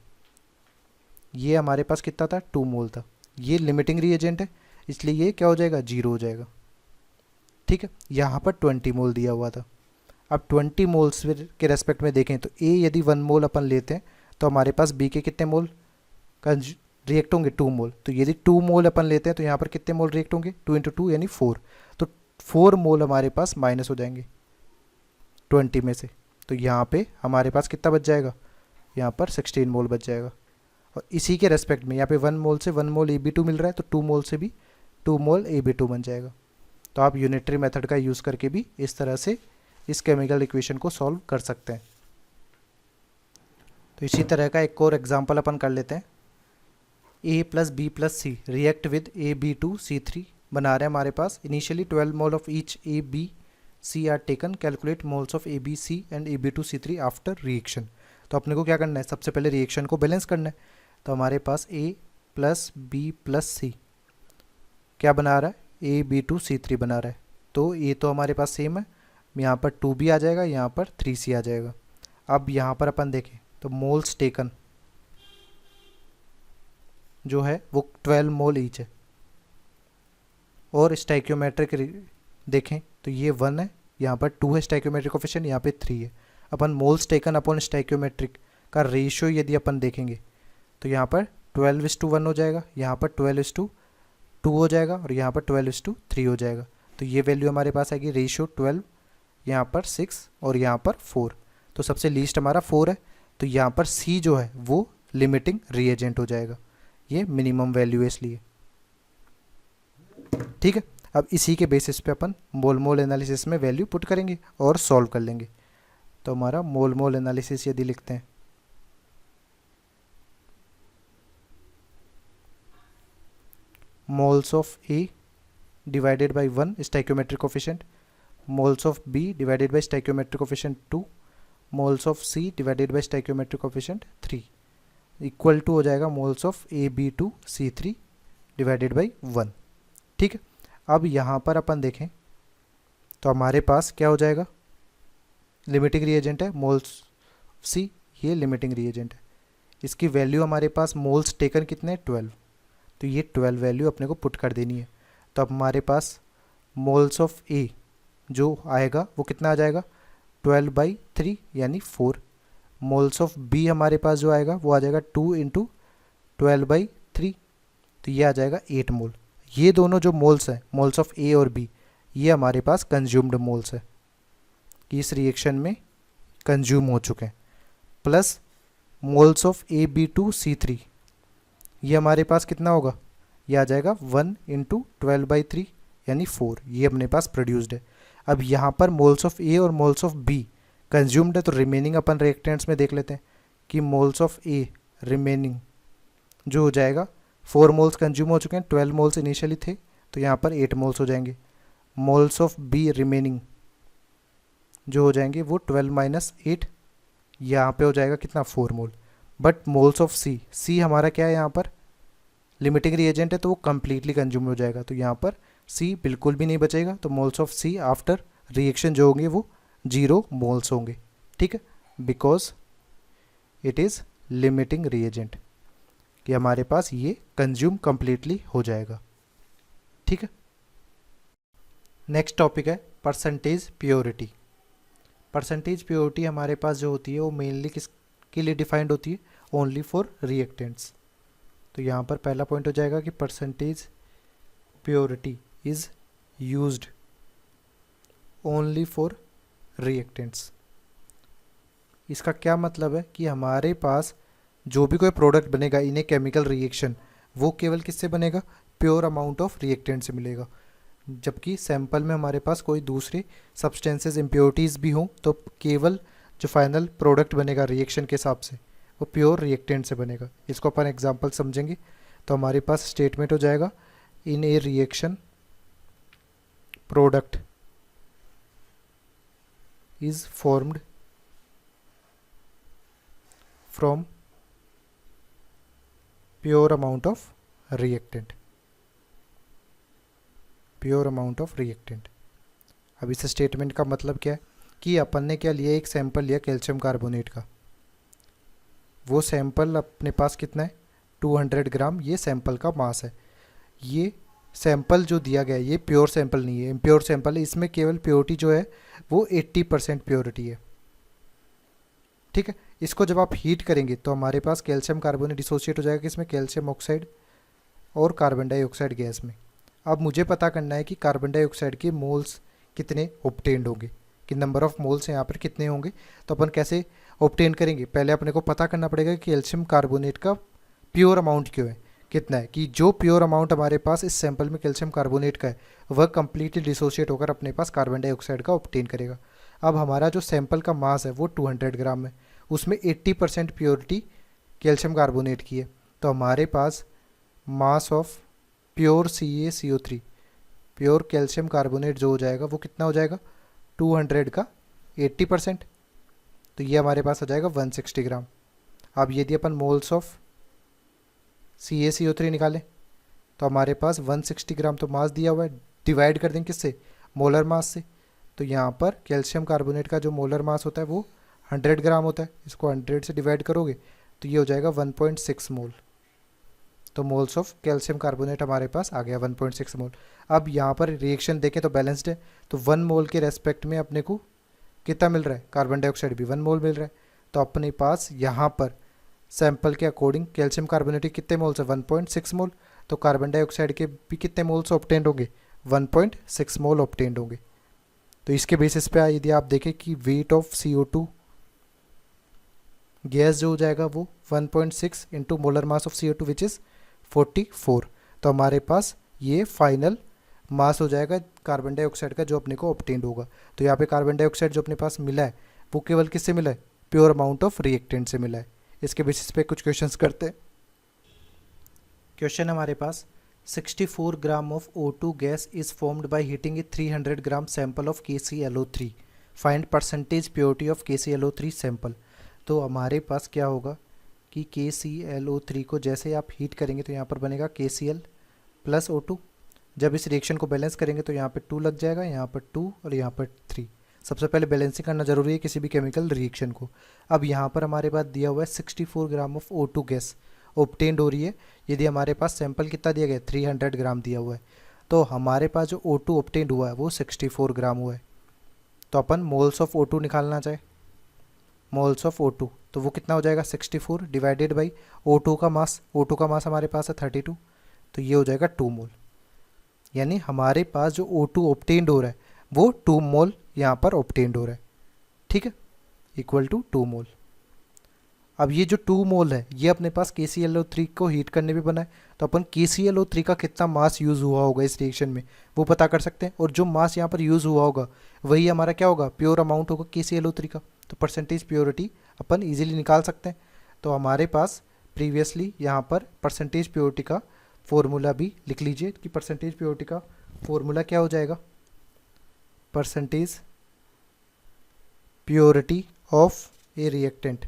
ये हमारे पास कितना था 2 मोल था, ये लिमिटिंग रिएजेंट है इसलिए ये क्या हो जाएगा 0 हो जाएगा, ठीक है। यहाँ पर 20 मोल दिया हुआ था। अब 20 मोल्स के रेस्पेक्ट में देखें तो ए यदि 1 मोल अपन लेते हैं तो हमारे पास बी के कितने मोल रिएक्ट होंगे 2 मोल, तो यदि 2 मोल अपन लेते हैं तो यहाँ पर कितने मोल रिएक्ट होंगे 2 इंटू 2 यानी 4, तो 4 मोल हमारे पास माइनस हो जाएंगे 20 में से, तो यहाँ पे हमारे पास कितना बच जाएगा, यहाँ पर 16 मोल बच जाएगा। और इसी के रेस्पेक्ट में यहाँ पे 1 मोल से 1 मोल AB2 मिल रहा है तो 2 मोल से भी 2 मोल AB2 बन जाएगा। तो आप यूनिटरी मेथड का यूज़ करके भी इस तरह से इस केमिकल इक्वेशन को सॉल्व कर सकते हैं। तो इसी तरह का एक और एग्जांपल अपन कर लेते हैं। A plus B plus C react with AB2C3 बना रहे हैं हमारे पास। Initially 12 mole of each ABC are taken, calculate moles of ABC and AB2C3 after reaction. तो अपने को क्या करना है, सबसे पहले रिएक्शन को बैलेंस करना है। तो हमारे पास A प्लस बी प्लस सी क्या बना रहा है, AB2C3 बना रहा है। तो ये तो हमारे पास सेम है, यहाँ पर 2B आ जाएगा, यहाँ पर 3C आ जाएगा। अब यहाँ पर अपन देखें तो मोल्स टेकन जो है वो 12 मोल ईच है, और स्टाइक्योमेट्रिक देखें तो ये 1 है, यहाँ पर 2 है स्टाइक्योमेट्रिक कोफिशिएंट, यहाँ पे 3 है। अपन मोल्स टेकन अपॉन स्टाइक्योमेट्रिक का रेशियो यदि अपन देखेंगे तो यहाँ पर 12:1 हो जाएगा, यहाँ पर 12:2 हो जाएगा, और यहाँ पर 12:3 हो जाएगा। तो ये वैल्यू हमारे पास आएगी रेशियो 12, यहाँ पर 6 और यहाँ पर 4। तो सबसे लीस्ट हमारा 4 है, तो यहाँ पर C जो है वो लिमिटिंग रिएजेंट हो जाएगा, ये मिनिमम वैल्यू है इसलिए, ठीक है। अब इसी के बेसिस पे अपन मोल मोल एनालिसिस में वैल्यू पुट करेंगे और सॉल्व कर लेंगे। तो हमारा मोल मोल एनालिसिस यदि लिखते हैं, moles of A divided by 1 stoichiometric coefficient, moles of B divided by stoichiometric coefficient 2, moles of C divided by stoichiometric coefficient 3 equal to हो जाएगा moles of AB2C3 divided by 1, ठीक है। अब यहाँ पर अपन देखें तो हमारे पास क्या हो जाएगा, लिमिटिंग रिएजेंट है मोल्स C, ये लिमिटिंग रिएजेंट है, इसकी वैल्यू हमारे पास मोल्स टेकन कितने 12, तो ये 12 वैल्यू अपने को पुट कर देनी है। तो अब हमारे पास मोल्स ऑफ A जो आएगा वो कितना आ जाएगा 12/3 यानी 4। मोल्स ऑफ B हमारे पास जो आएगा वो आ जाएगा 2 इंटू 12/3, तो ये आ जाएगा 8 मोल। ये दोनों जो मोल्स हैं, मोल्स ऑफ A और B, ये हमारे पास कंज्यूम्ड मोल्स है कि इस रिएक्शन में कंज्यूम हो चुके हैं, प्लस मोल्स ऑफ AB2C3 ये हमारे पास कितना होगा, ये आ जाएगा 1 इंटू 12/3 यानी 4, ये अपने पास प्रोड्यूस्ड है। अब यहाँ पर मोल्स ऑफ A और मोल्स ऑफ B कंज्यूम्ड है, तो रिमेनिंग अपन रिएक्टेंट्स में देख लेते हैं कि मोल्स ऑफ A रिमेनिंग जो हो जाएगा 4 मोल्स कंज्यूम हो चुके हैं, 12 मोल्स इनिशियली थे तो यहाँ पर 8 मोल्स हो जाएंगे। मोल्स ऑफ B रिमेनिंग जो हो जाएंगे वो 12 माइनस 8, यहाँ पे हो जाएगा कितना 4 मोल। बट मोल्स ऑफ C हमारा क्या है, यहाँ पर लिमिटिंग रिएजेंट है तो वो कम्प्लीटली कंज्यूम हो जाएगा, तो यहाँ पर C बिल्कुल भी नहीं बचेगा। तो moles of C after reaction जो होंगे वो 0 मोल्स होंगे, ठीक है, because it is limiting reagent कि हमारे पास ये कंज्यूम कम्प्लीटली हो जाएगा, ठीक है। नेक्स्ट टॉपिक है परसेंटेज प्योरिटी। परसेंटेज प्योरिटी हमारे पास जो होती है वो मेनली किसके लिए डिफाइंड होती है, ओनली फॉर रिएक्टेंट्स। तो यहाँ पर पहला पॉइंट हो जाएगा कि percentage purity is used only for reactants. इसका क्या मतलब है कि हमारे पास जो भी कोई प्रोडक्ट बनेगा इन ए केमिकल रिएक्शन, वो केवल किससे बनेगा, प्योर अमाउंट ऑफ रिएक्टेंट से मिलेगा। जबकि सैंपल में हमारे पास कोई दूसरे सब्सटेंसेस इम्प्योरिटीज़ भी हों तो केवल जो फाइनल प्रोडक्ट बनेगा रिएक्शन के हिसाब से वो प्योर रिएक्टेंट से बनेगा। इसको अपन एग्जांपल समझेंगे। तो हमारे पास स्टेटमेंट हो जाएगा, in a reaction product is formed from pure amount of reactant, pure amount of reactant. अब इस स्टेटमेंट का मतलब क्या है कि अपन ने क्या लिया, एक सैंपल लिया कैल्शियम कार्बोनेट का। वो सैंपल अपने पास कितना है, 200 ग्राम, ये सैंपल का मास है। ये सैंपल जो दिया गया है ये प्योर सैंपल नहीं है, इम्प्योर सैंपल है। इसमें केवल प्योरिटी जो है वो 80% प्योरिटी है। ठीक है, इसको जब आप हीट करेंगे तो हमारे पास कैल्शियम कार्बोनेट डिसोसिएट हो जाएगा किसमें, कैल्शियम ऑक्साइड और कार्बन डाइऑक्साइड गैस में। अब मुझे पता करना है कि कार्बन डाइऑक्साइड के मोल्स कितने ऑब्टेन्ड होंगे, कि नंबर ऑफ मोल्स यहाँ पर कितने होंगे। तो अपन कैसे ऑब्टेन करेंगे, पहले अपने को पता करना पड़ेगा कि कैल्शियम कार्बोनेट का प्योर अमाउंट क्यों है, कितना है, कि जो प्योर अमाउंट हमारे पास इस सैंपल में कैल्शियम कार्बोनेट का है वह कंप्लीटली डिसोशिएट होकर अपने पास कार्बन डाइऑक्साइड का ऑब्टेन करेगा। अब हमारा जो सैंपल का मास है वो 200 ग्राम है, उसमें 80% प्योरिटी कैल्शियम कार्बोनेट की है। तो हमारे पास mass of pure CaCO3, pure calcium carbonate जो हो जाएगा वो कितना हो जाएगा, 200 का 80%, तो ये हमारे पास आ जाएगा 160 ग्राम। अब यदि अपन मोल्स ऑफ CaCO3 निकालें तो हमारे पास 160 ग्राम तो मास दिया हुआ है, डिवाइड कर देंगे किससे, मोलर मास से। तो यहाँ पर कैल्शियम कार्बोनेट का जो मोलर मास होता है वो 100 ग्राम होता है, इसको 100 से डिवाइड करोगे तो ये हो जाएगा 1.6 मोल। तो मोल्स ऑफ कैल्शियम कार्बोनेट हमारे पास आ गया 1.6 मोल। अब यहाँ पर रिएक्शन देखें तो बैलेंस्ड है, तो 1 मोल के रेस्पेक्ट में अपने को कितना मिल रहा है, कार्बन डाइऑक्साइड भी 1 मोल मिल रहा है। तो अपने पास यहाँ पर सैंपल के अकॉर्डिंग कैल्शियम कार्बोनेट के कितने मोल्स है, 1.6 मोल। तो कार्बन डाइऑक्साइड के भी कितने मोल्स ऑब्टेंड होंगे, 1.6 मोल ऑब्टेंड होंगे। तो इसके बेसिस पे यदि आप देखें कि वेट ऑफ CO2 गैस जो हो जाएगा वो 1.6 into molar mass of CO2 which is 44। तो हमारे पास ये फाइनल मास हो जाएगा कार्बन डाइऑक्साइड का जो अपने को ऑब्टेंड होगा। तो यहाँ पे कार्बन डाइऑक्साइड जो अपने पास मिला है वो केवल किससे मिला है, प्योर अमाउंट ऑफ रिएक्टेंट से मिला है। इसके बेसिस पे कुछ क्वेश्चंस करते हैं। क्वेश्चन हमारे पास 64 gram of O2 gas is formed by heating a 300 gram sample of KClO3, find percentage purity of KClO3 sample. तो हमारे पास क्या होगा कि KClO3 को जैसे आप हीट करेंगे तो यहाँ पर बनेगा KCl प्लस O2। जब इस रिएक्शन को बैलेंस करेंगे तो यहाँ पर 2 लग जाएगा, यहाँ पर 2 और यहाँ पर 3। सबसे पहले बैलेंसिंग करना जरूरी है किसी भी केमिकल रिएक्शन को। अब यहाँ पर हमारे पास दिया हुआ है 64 gram of O2 gas obtained हो रही है। यदि हमारे पास सैंपल कितना दिया गया है, 300 ग्राम दिया हुआ है, तो हमारे पास जो O2 ऑब्टेंड हुआ है वो 64 ग्राम हुआ है। तो अपन मोल्स ऑफ O2 निकालना चाहे, मोल्स ऑफ O2 तो वो कितना हो जाएगा, 64 डिवाइडेड बाई O2 का मास। O2 का मास हमारे पास है 32, तो ये हो जाएगा 2 मोल। यानी हमारे पास जो O2 ऑब्टेंड हो रहा है वो 2 मोल यहाँ पर ऑब्टेंड हो रहा है। ठीक है, इक्वल टू 2 मोल। अब ये जो 2 मोल है ये अपने पास KClO3 को हीट करने पे बना है, तो अपन KClO3 का कितना मास यूज़ हुआ होगा इस रिएक्शन में वो पता कर सकते हैं। और जो मास यहाँ पर यूज़ हुआ होगा वही हमारा क्या होगा, प्योर अमाउंट होगा KClO3 का। तो परसेंटेज प्योरिटी अपन इजीली निकाल सकते हैं। तो हमारे पास प्रीवियसली यहाँ पर परसेंटेज प्योरिटी का फॉर्मूला भी लिख लीजिए कि परसेंटेज प्योरिटी का फॉर्मूला क्या हो जाएगा, percentage purity of A reactant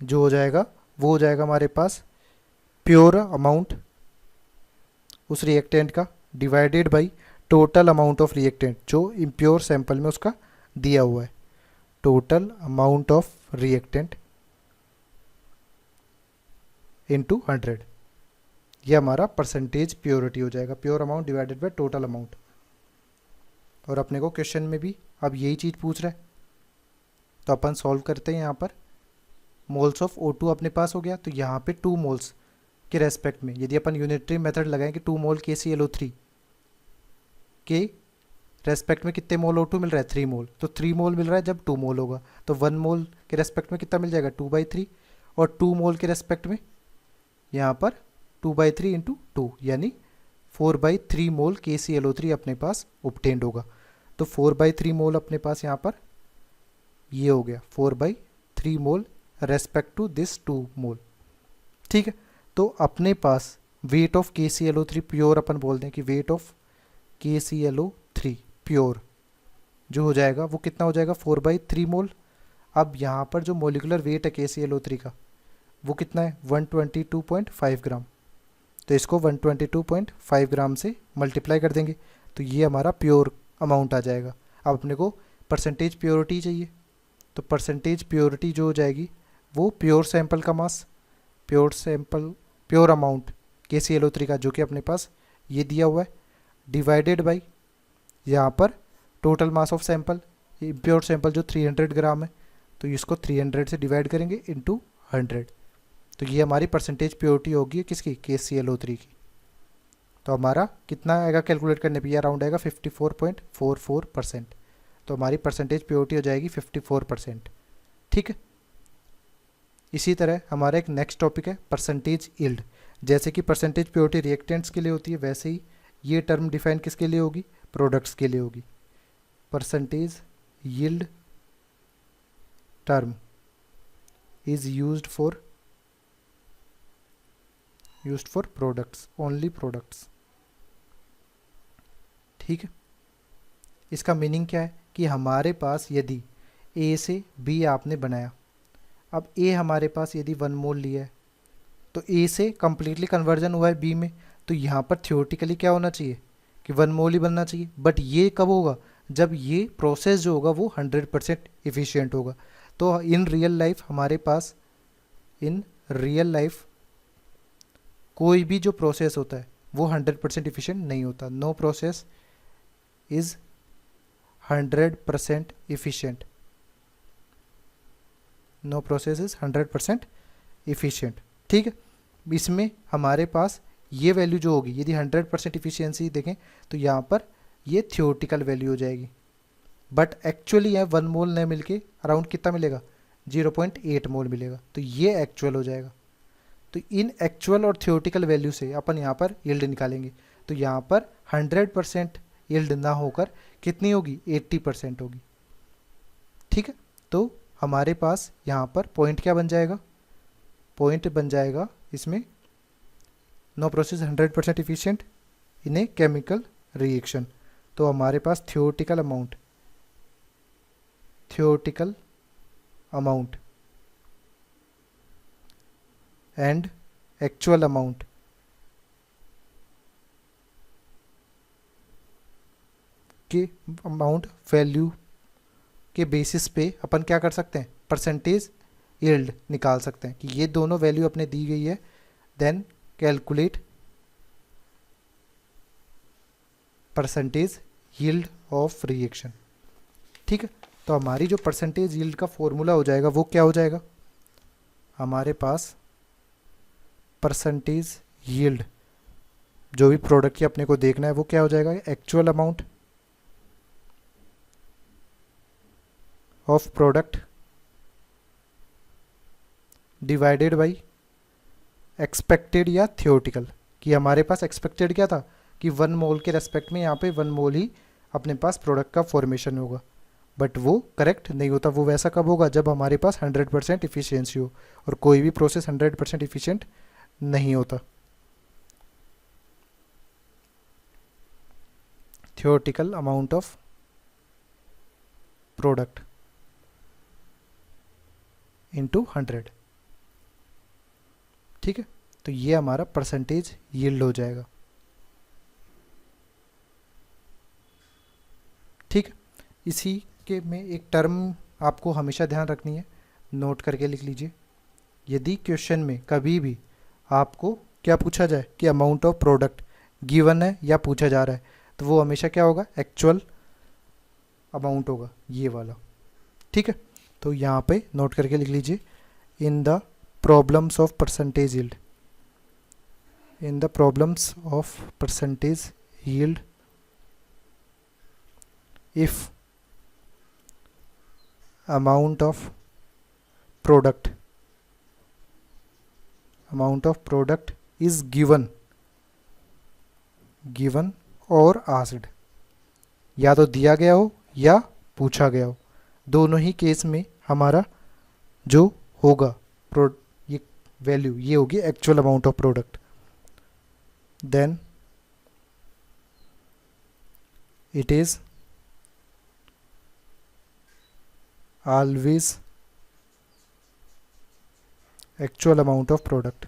जो हो जाएगा वो हो जाएगा हमारे पास प्योर अमाउंट उस रिएक्टेंट का divided by total amount of reactant जो इम्प्योर सैंपल में उसका दिया हुआ है, total amount of reactant into 100। ये हमारा परसेंटेज प्योरिटी हो जाएगा, pure amount divided by total amount. और अपने को क्वेश्चन में भी अब यही चीज़ पूछ रहा है, तो अपन सॉल्व करते हैं। यहाँ पर मोल्स ऑफ O2 अपने पास हो गया, तो यहाँ पे 2 मोल्स के रेस्पेक्ट में यदि अपन यूनिटरी मेथड लगाएं कि 2 मोल KClO3 के रेस्पेक्ट में कितने मोल O2 मिल रहा है, 3 मोल, तो 3 मोल मिल रहा है जब 2 मोल होगा, तो 1 मोल के रेस्पेक्ट में कितना मिल जाएगा, 2/3, और 2 मोल के रेस्पेक्ट में यहाँ पर 2/3 इंटू 2 यानी 4/3 मोल KClO3 अपने पास ऑब्टेन्ड होगा। तो 4/3 मोल अपने पास यहाँ पर ये हो गया 4/3 मोल रेस्पेक्ट टू दिस 2 मोल। ठीक है, तो अपने पास वेट ऑफ KClO3 प्योर अपन बोल दें कि वेट ऑफ KClO3 प्योर जो हो जाएगा वो कितना हो जाएगा, 4/3 मोल। अब यहाँ पर जो मोलिकुलर वेट है KClO3 का वो कितना है, 122.5 ग्राम, तो इसको 122.5 ग्राम से मल्टीप्लाई कर देंगे, तो ये हमारा प्योर अमाउंट आ जाएगा। अब अपने को परसेंटेज प्योरिटी चाहिए, तो परसेंटेज प्योरिटी जो हो जाएगी वो प्योर सैंपल का मास, प्योर अमाउंट KClO3 का जो कि अपने पास ये दिया हुआ है, डिवाइडेड बाई यहाँ पर total mass of sample, pure sample जो 300 ग्राम है, तो इसको 300 से डिवाइड करेंगे इंटू 100, तो ये हमारी परसेंटेज प्योरिटी होगी किसकी, KClO3 की। तो हमारा कितना आएगा कैलकुलेट करने पे, अराउंड आएगा 54.44%, तो हमारी परसेंटेज प्योरिटी हो जाएगी 54%। ठीक है, इसी तरह हमारा एक नेक्स्ट टॉपिक है परसेंटेज यील्ड। जैसे कि परसेंटेज प्योरिटी रिएक्टेंट्स के लिए होती है, वैसे ही ये टर्म डिफाइन किसके लिए होगी, प्रोडक्ट्स के लिए होगी। Percentage yield term is used for products, only products. ठीक है, इसका मीनिंग क्या है कि हमारे पास यदि A से B आपने बनाया, अब A हमारे पास यदि 1 मोल लिया है, तो A से कम्प्लीटली कन्वर्जन हुआ है B में, तो यहाँ पर थियोरेटिकली क्या होना चाहिए कि 1 मोल ही बनना चाहिए, बट ये कब होगा, जब ये प्रोसेस जो होगा वो 100% इफ़िशियंट होगा। तो इन रियल लाइफ हमारे पास, इन रियल लाइफ कोई भी जो प्रोसेस होता है वो 100% इफ़िशियंट नहीं होता। No process is 100% efficient, no process is 100% efficient. ठीक है, इसमें हमारे पास ये वैल्यू जो होगी, यदि 100% इफ़िशियंसी देखें तो यहाँ पर ये थियोरेटिकल वैल्यू हो जाएगी, बट एक्चुअली यहाँ 1 मोल न मिलके अराउंड कितना मिलेगा, 0.8 मोल मिलेगा, तो ये एक्चुअल हो जाएगा। तो इन एक्चुअल और थियोरेटिकल वैल्यू से अपन यहाँ पर यील्ड निकालेंगे, तो यहाँ पर 100% यील्ड ना होकर कितनी होगी, 80% होगी। ठीक है, तो हमारे पास यहाँ पर पॉइंट क्या बन जाएगा, पॉइंट बन जाएगा इसमें no process 100% efficient in a chemical reaction. तो हमारे पास theoretical amount and actual amount के अमाउंट वैल्यू के बेसिस पे अपन क्या कर सकते हैं, परसेंटेज यील्ड निकाल सकते हैं कि ये दोनों वैल्यू अपने दी गई है, then calculate percentage yield of reaction. ठीक है, तो हमारी जो परसेंटेज यील्ड का फॉर्मूला हो जाएगा वो क्या हो जाएगा, हमारे पास परसेंटेज यील्ड जो भी प्रोडक्ट की अपने को देखना है वो क्या हो जाएगा, actual amount of product divided by expected या थियोरेटिकल। कि हमारे पास एक्सपेक्टेड क्या था कि 1 मोल के रेस्पेक्ट में यहाँ पे 1 मोल ही अपने पास प्रोडक्ट का फॉर्मेशन होगा, बट वो करेक्ट नहीं होता। वो वैसा कब होगा, जब हमारे पास 100% इफिशियंसी हो, और कोई भी प्रोसेस 100% इफिशिएंट नहीं होता। Theoretical amount of product into 100। ठीक है, तो ये हमारा परसेंटेज यील्ड हो जाएगा। ठीक है, इसी के में एक टर्म आपको हमेशा ध्यान रखनी है, नोट करके लिख लीजिए। यदि क्वेश्चन में कभी भी आपको क्या पूछा जाए कि अमाउंट ऑफ प्रोडक्ट गिवन है या पूछा जा रहा है, तो वो हमेशा क्या होगा, एक्चुअल अमाउंट होगा, ये वाला। ठीक है, तो यहाँ पे नोट करके लिख लीजिए, in the problems of percentage yield, in the problems of percentage yield if amount of product is given or asked, या तो दिया गया हो या पूछा गया हो, दोनों ही केस में हमारा जो होगा ये वैल्यू ये होगी actual amount of product, then it is always actual amount of product।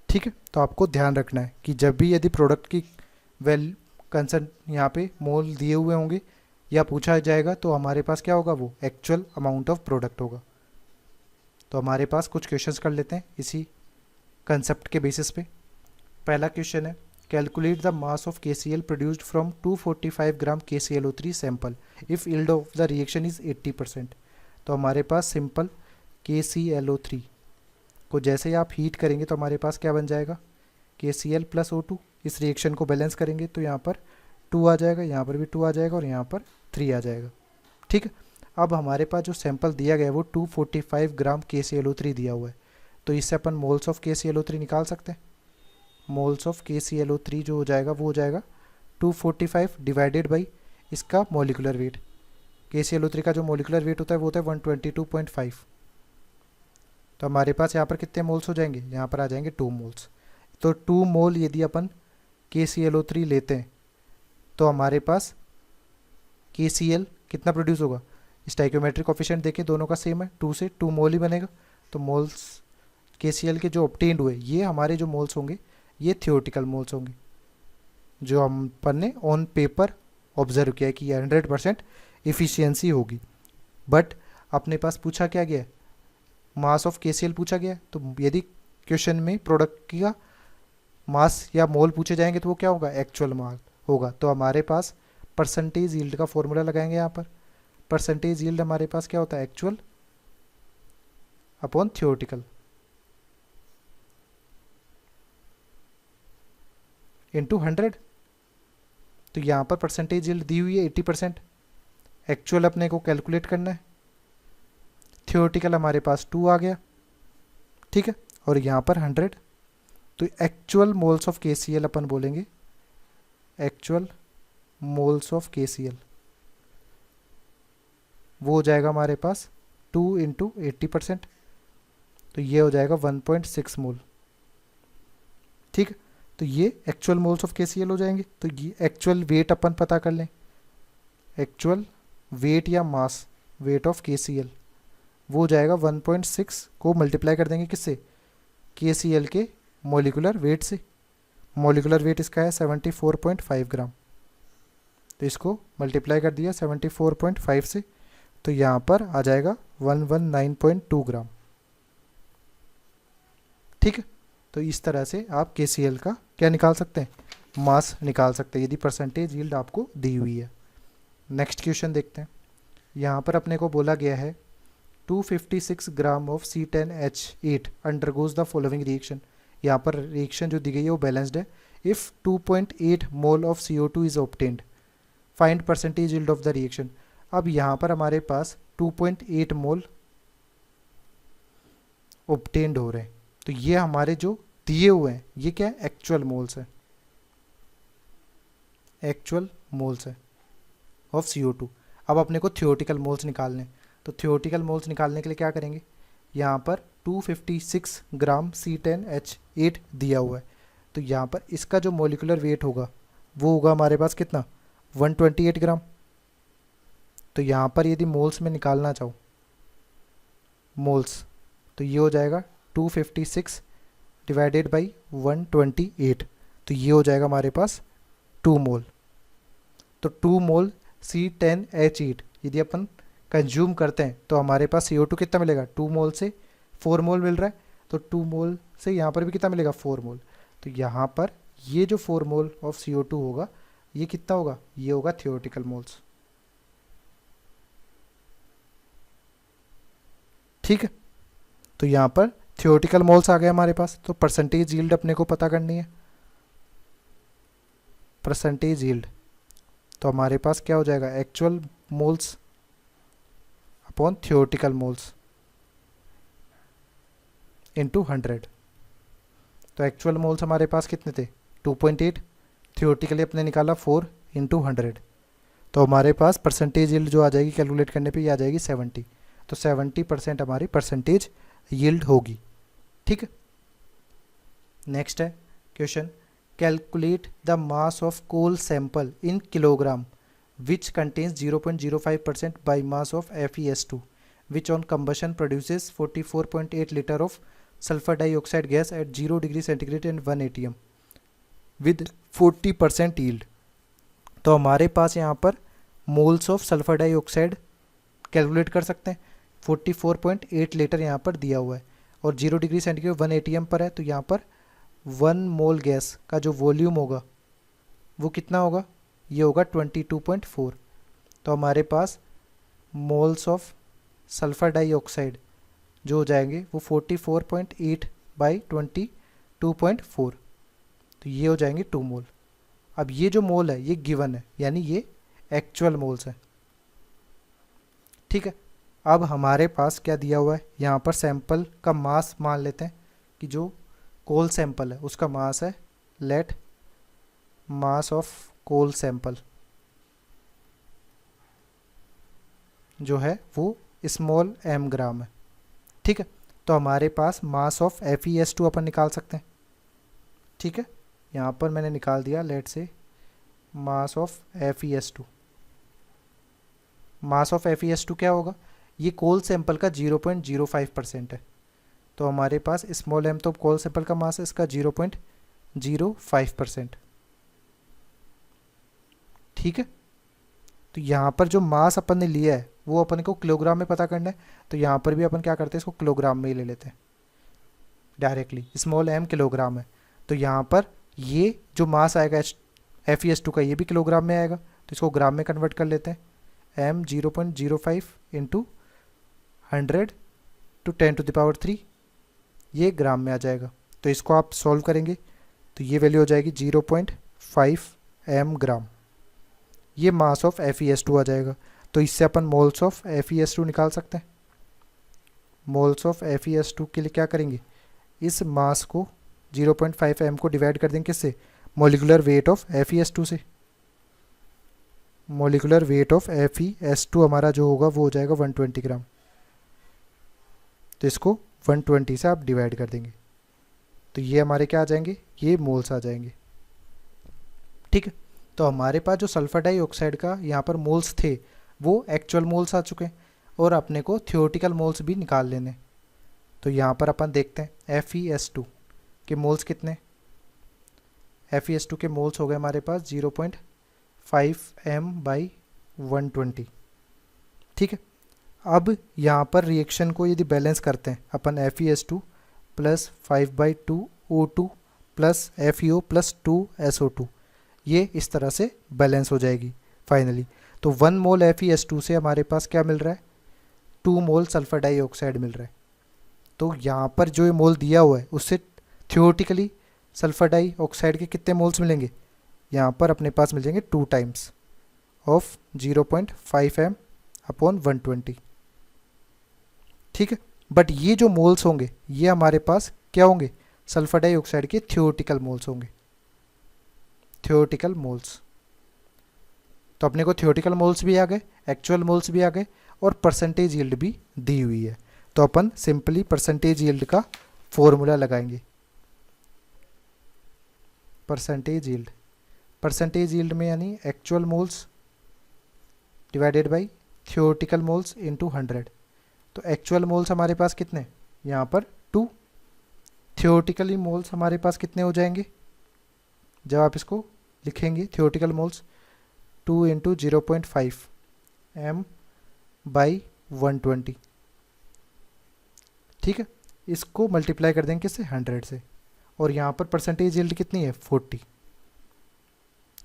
ठीक है, तो आपको ध्यान रखना है कि जब भी यदि प्रोडक्ट की कंसर्न यहाँ पे मोल दिए हुए होंगे या पूछा जाएगा तो हमारे पास क्या होगा, वो एक्चुअल अमाउंट ऑफ प्रोडक्ट होगा। तो हमारे पास कुछ क्वेश्चंस कर लेते हैं इसी कंसेप्ट के बेसिस पे। पहला क्वेश्चन है, calculate the mass of KCl produced from 245 gram KClO3 sample if yield of the reaction is 80%। तो हमारे पास सिंपल KClO3 को जैसे ही आप हीट करेंगे तो हमारे पास क्या बन जाएगा, KCl प्लस O2। इस रिएक्शन को बैलेंस करेंगे तो यहाँ पर 2 आ जाएगा, यहाँ पर भी 2 आ जाएगा और यहाँ पर 3 आ जाएगा। ठीक है, अब हमारे पास जो सैंपल दिया गया है वो 245 ग्राम KClO3 दिया हुआ है, तो इससे अपन मोल्स ऑफ KClO3 निकाल सकते हैं। मोल्स ऑफ KClO3 जो हो जाएगा वो हो जाएगा 245 डिवाइडेड बाई इसका मोलिकुलर वेट। KClO3 का जो मोलिकुलर वेट होता है वो होता है 122.5। तो हमारे पास यहाँ पर कितने मोल्स हो जाएंगे, यहाँ पर आ जाएंगे 2 मोल्स। तो 2 मोल यदि अपन KClO3 लेते हैं तो हमारे पास KCl कितना प्रोड्यूस होगा, स्टाइक्योमेट्रिक कोफिशिएंट देखें दोनों का सेम है, 2 से 2 मोल ही बनेगा। तो मोल्स KCl के जो ऑब्टेन्ड हुए ये हमारे जो मोल्स होंगे ये थियोरेटिकल मोल्स होंगे, जो हम अपन ने ऑन पेपर ऑब्जर्व किया है कि 100% इफ़िशियंसी होगी। बट अपने पास पूछा क्या गया है, मास ऑफ KCl पूछा गया है। तो यदि क्वेश्चन में प्रोडक्ट का मास या मोल पूछे जाएंगे तो वो क्या होगा, एक्चुअल मास होगा। तो हमारे पास परसेंटेज यील्ड का फॉर्मूला लगाएंगे यहाँ पर। परसेंटेज यील्ड हमारे पास क्या होता है, एक्चुअल अपॉन थियोरेटिकल इंटू 100। तो यहाँ पर परसेंटेज यील्ड दी हुई है 80%, एक्चुअल अपने को कैलकुलेट करना है, थियोरेटिकल हमारे पास 2 आ गया। ठीक है, और यहाँ पर 100। तो एक्चुअल मोल्स ऑफ KCl अपन बोलेंगे, एक्चुअल मोल्स ऑफ KCl वो हो जाएगा हमारे पास 2 इंटू 80%, तो ये हो जाएगा 1.6 मोल। ठीक है, तो ये एक्चुअल मोल्स ऑफ KCl हो जाएंगे। तो ये एक्चुअल वेट अपन पता कर लें, एक्चुअल वेट या मास वेट ऑफ KCl वो हो जाएगा 1.6 को मल्टीप्लाई कर देंगे किससे, KCl के मोलिकुलर वेट से। मोलिकुलर वेट इसका है 74.5 ग्राम, तो इसको मल्टीप्लाई कर दिया 74.5 से, तो यहाँ पर आ जाएगा 119.2 ग्राम। ठीक है, तो इस तरह से आप KCl का क्या निकाल सकते हैं, मास निकाल सकते हैं यदि परसेंटेज यील्ड आपको दी हुई है। नेक्स्ट क्वेश्चन देखते हैं। यहाँ पर अपने को बोला गया है 256 gram of C10H8 undergoes the following reaction. यहाँ पर रिएक्शन जो दी गई है वो बैलेंस्ड है। If 2.8 mole of CO2 is obtained, find percentage yield of the reaction. अब यहाँ पर हमारे पास 2.8 मोल ऑब्टेन्ड हो रहे हैं, तो ये हमारे जो दिए हुए हैं ये क्या है, एक्चुअल मोल्स है, एक्चुअल मोल्स है ऑफ CO2। अब अपने को थियोरेटिकल मोल्स निकालने, तो थियोरेटिकल मोल्स निकालने के लिए क्या करेंगे, यहाँ पर 256 ग्राम C10H8 दिया हुआ है, तो यहाँ पर इसका जो मोलिकुलर वेट होगा वो होगा हमारे पास कितना, 128 ग्राम। तो यहाँ पर यदि मोल्स में निकालना चाहो मोल्स, तो ये हो जाएगा 256 डिवाइडेड बाई 128, तो ये हो जाएगा हमारे पास 2 मोल। तो 2 मोल C10H8 यदि अपन कंज्यूम करते हैं तो हमारे पास CO2 कितना मिलेगा, 2 मोल से 4 मोल मिल रहा है, तो 2 मोल से यहाँ पर भी कितना मिलेगा, 4 मोल। तो यहाँ पर ये जो 4 मोल ऑफ CO2 होगा ये कितना होगा, ये होगा थियोरेटिकल मोल्स। ठीक है, तो यहाँ पर थियोरेटिकल मोल्स आ गए हमारे पास। तो परसेंटेज यील्ड अपने को पता करनी है, परसेंटेज यील्ड। तो हमारे पास क्या हो जाएगा, actual moles upon theoretical moles into 100। तो एक्चुअल मोल्स हमारे पास कितने थे 2.8, थियोरेटिकली अपने निकाला 4 इंटू 100। तो हमारे पास परसेंटेज यील्ड जो आ जाएगी कैलकुलेट करने पे ये आ जाएगी 70। तो 70% हमारी परसेंटेज यील्ड होगी। ठीक है, नेक्स्ट है question, calculate the mass of coal sample in kilogram which contains 0.05% by mass of FeS2 which on combustion produces 44.8 liter of sulfur dioxide gas at 0 degree centigrade and 1 atm with 40% yield। तो हमारे पास यहाँ पर moles of sulphur dioxide calculate कर सकते हैं। 44.8 लीटर यहाँ पर दिया हुआ है और 0 डिग्री सेंटीग्रेड 1 atm पर है। तो यहाँ पर 1 मोल गैस का जो वॉल्यूम होगा वो कितना होगा, ये होगा 22.4। तो हमारे पास मोल्स ऑफ सल्फर डाइऑक्साइड जो हो जाएंगे वो 44.8 बाई 22.4, तो ये हो जाएंगे 2 मोल। अब ये जो मोल है ये गिवन है, यानी ये एक्चुअल मोल्स है। ठीक है, अब हमारे पास क्या दिया हुआ है, यहाँ पर सैंपल का मास मान लेते हैं कि जो कोल सैंपल है उसका मास है, let mass of coal sample जो है वो स्मॉल m ग्राम है। ठीक है, तो हमारे पास मास ऑफ FeS2 अपन निकाल सकते हैं। ठीक है, यहाँ पर मैंने निकाल दिया, लेट से मास of FeS2। Mass of FeS2 क्या होगा, ये कोल सैंपल का 0.05% है। तो हमारे पास स्मॉल m तो कोल सैंपल का मास है, इसका 0.05%। ठीक है, तो यहाँ पर जो मास अपन ने लिया है वो अपन को किलोग्राम में पता करना है। तो यहाँ पर भी अपन क्या करते हैं, इसको किलोग्राम में ही ले लेते हैं डायरेक्टली, स्मॉल m किलोग्राम है। तो यहाँ पर ये जो मास आएगा FeS2 का ये भी किलोग्राम में आएगा, तो इसको ग्राम में कन्वर्ट कर लेते हैं। m 0.05 इंटू 100 टू 10⁻³ ये ग्राम में आ जाएगा। तो इसको आप सॉल्व करेंगे तो ये वैल्यू हो जाएगी 0.5 m ग्राम, ये मास ऑफ FeS2 आ जाएगा। तो इससे अपन मोल्स ऑफ FeS2 निकाल सकते हैं। मोल्स ऑफ FeS2 के लिए क्या करेंगे, इस मास को 0.5 m को डिवाइड कर देंगे किससे, मोलिकुलर वेट ऑफ FeS2 से। मोलिकुलर वेट ऑफ FeS2 हमारा जो होगा वो हो जाएगा 120 ग्राम। तो इसको 120 से आप डिवाइड कर देंगे तो ये हमारे क्या आ जाएंगे, ये मोल्स आ जाएंगे। ठीक है, तो हमारे पास जो सल्फर डाइऑक्साइड का यहाँ पर मोल्स थे वो एक्चुअल मोल्स आ चुके हैं और अपने को थियोरेटिकल मोल्स भी निकाल लेने। तो यहाँ पर अपन देखते हैं FeS2 के मोल्स कितने, FeS2 के मोल्स हो गए हमारे पास 0.5 m बाई 120। ठीक है, अब यहाँ पर रिएक्शन को यदि बैलेंस करते हैं अपन FeS2 plus 5/2 O2 plus FeO plus 2 SO2, ये इस तरह से बैलेंस हो जाएगी फाइनली। तो 1 मोल FeS2 से हमारे पास क्या मिल रहा है, 2 मोल सल्फर डाइऑक्साइड मिल रहा है। तो यहाँ पर जो ये मोल दिया हुआ है उससे थियोरेटिकली सल्फर डाइऑक्साइड के कितने मोल्स मिलेंगे, यहाँ पर अपने पास मिल जाएंगे 2 टाइम्स ऑफ 0.5 m अपॉन 120। ठीक है, बट ये जो मोल्स होंगे ये हमारे पास क्या होंगे, सल्फर डाइऑक्साइड के थियोरेटिकल मोल्स होंगे, थियोरेटिकल मोल्स। तो अपने को थियोरेटिकल मोल्स भी आ गए, एक्चुअल मोल्स भी आ गए और परसेंटेज यील्ड भी दी हुई है। तो अपन सिंपली परसेंटेज यील्ड का फॉर्मूला लगाएंगे। परसेंटेज यील्ड, परसेंटेज यील्ड में यानी actual moles divided by theoretical moles into 100। तो एक्चुअल मोल्स हमारे पास कितने, यहाँ पर 2, थियोरेटिकली मोल्स हमारे पास कितने हो जाएंगे, जब आप इसको लिखेंगे theoretical moles 2 into 0.5 m by 120। ठीक है, इसको मल्टीप्लाई कर देंगे किससे, 100 से, और यहाँ पर परसेंटेज यील्ड कितनी है 40।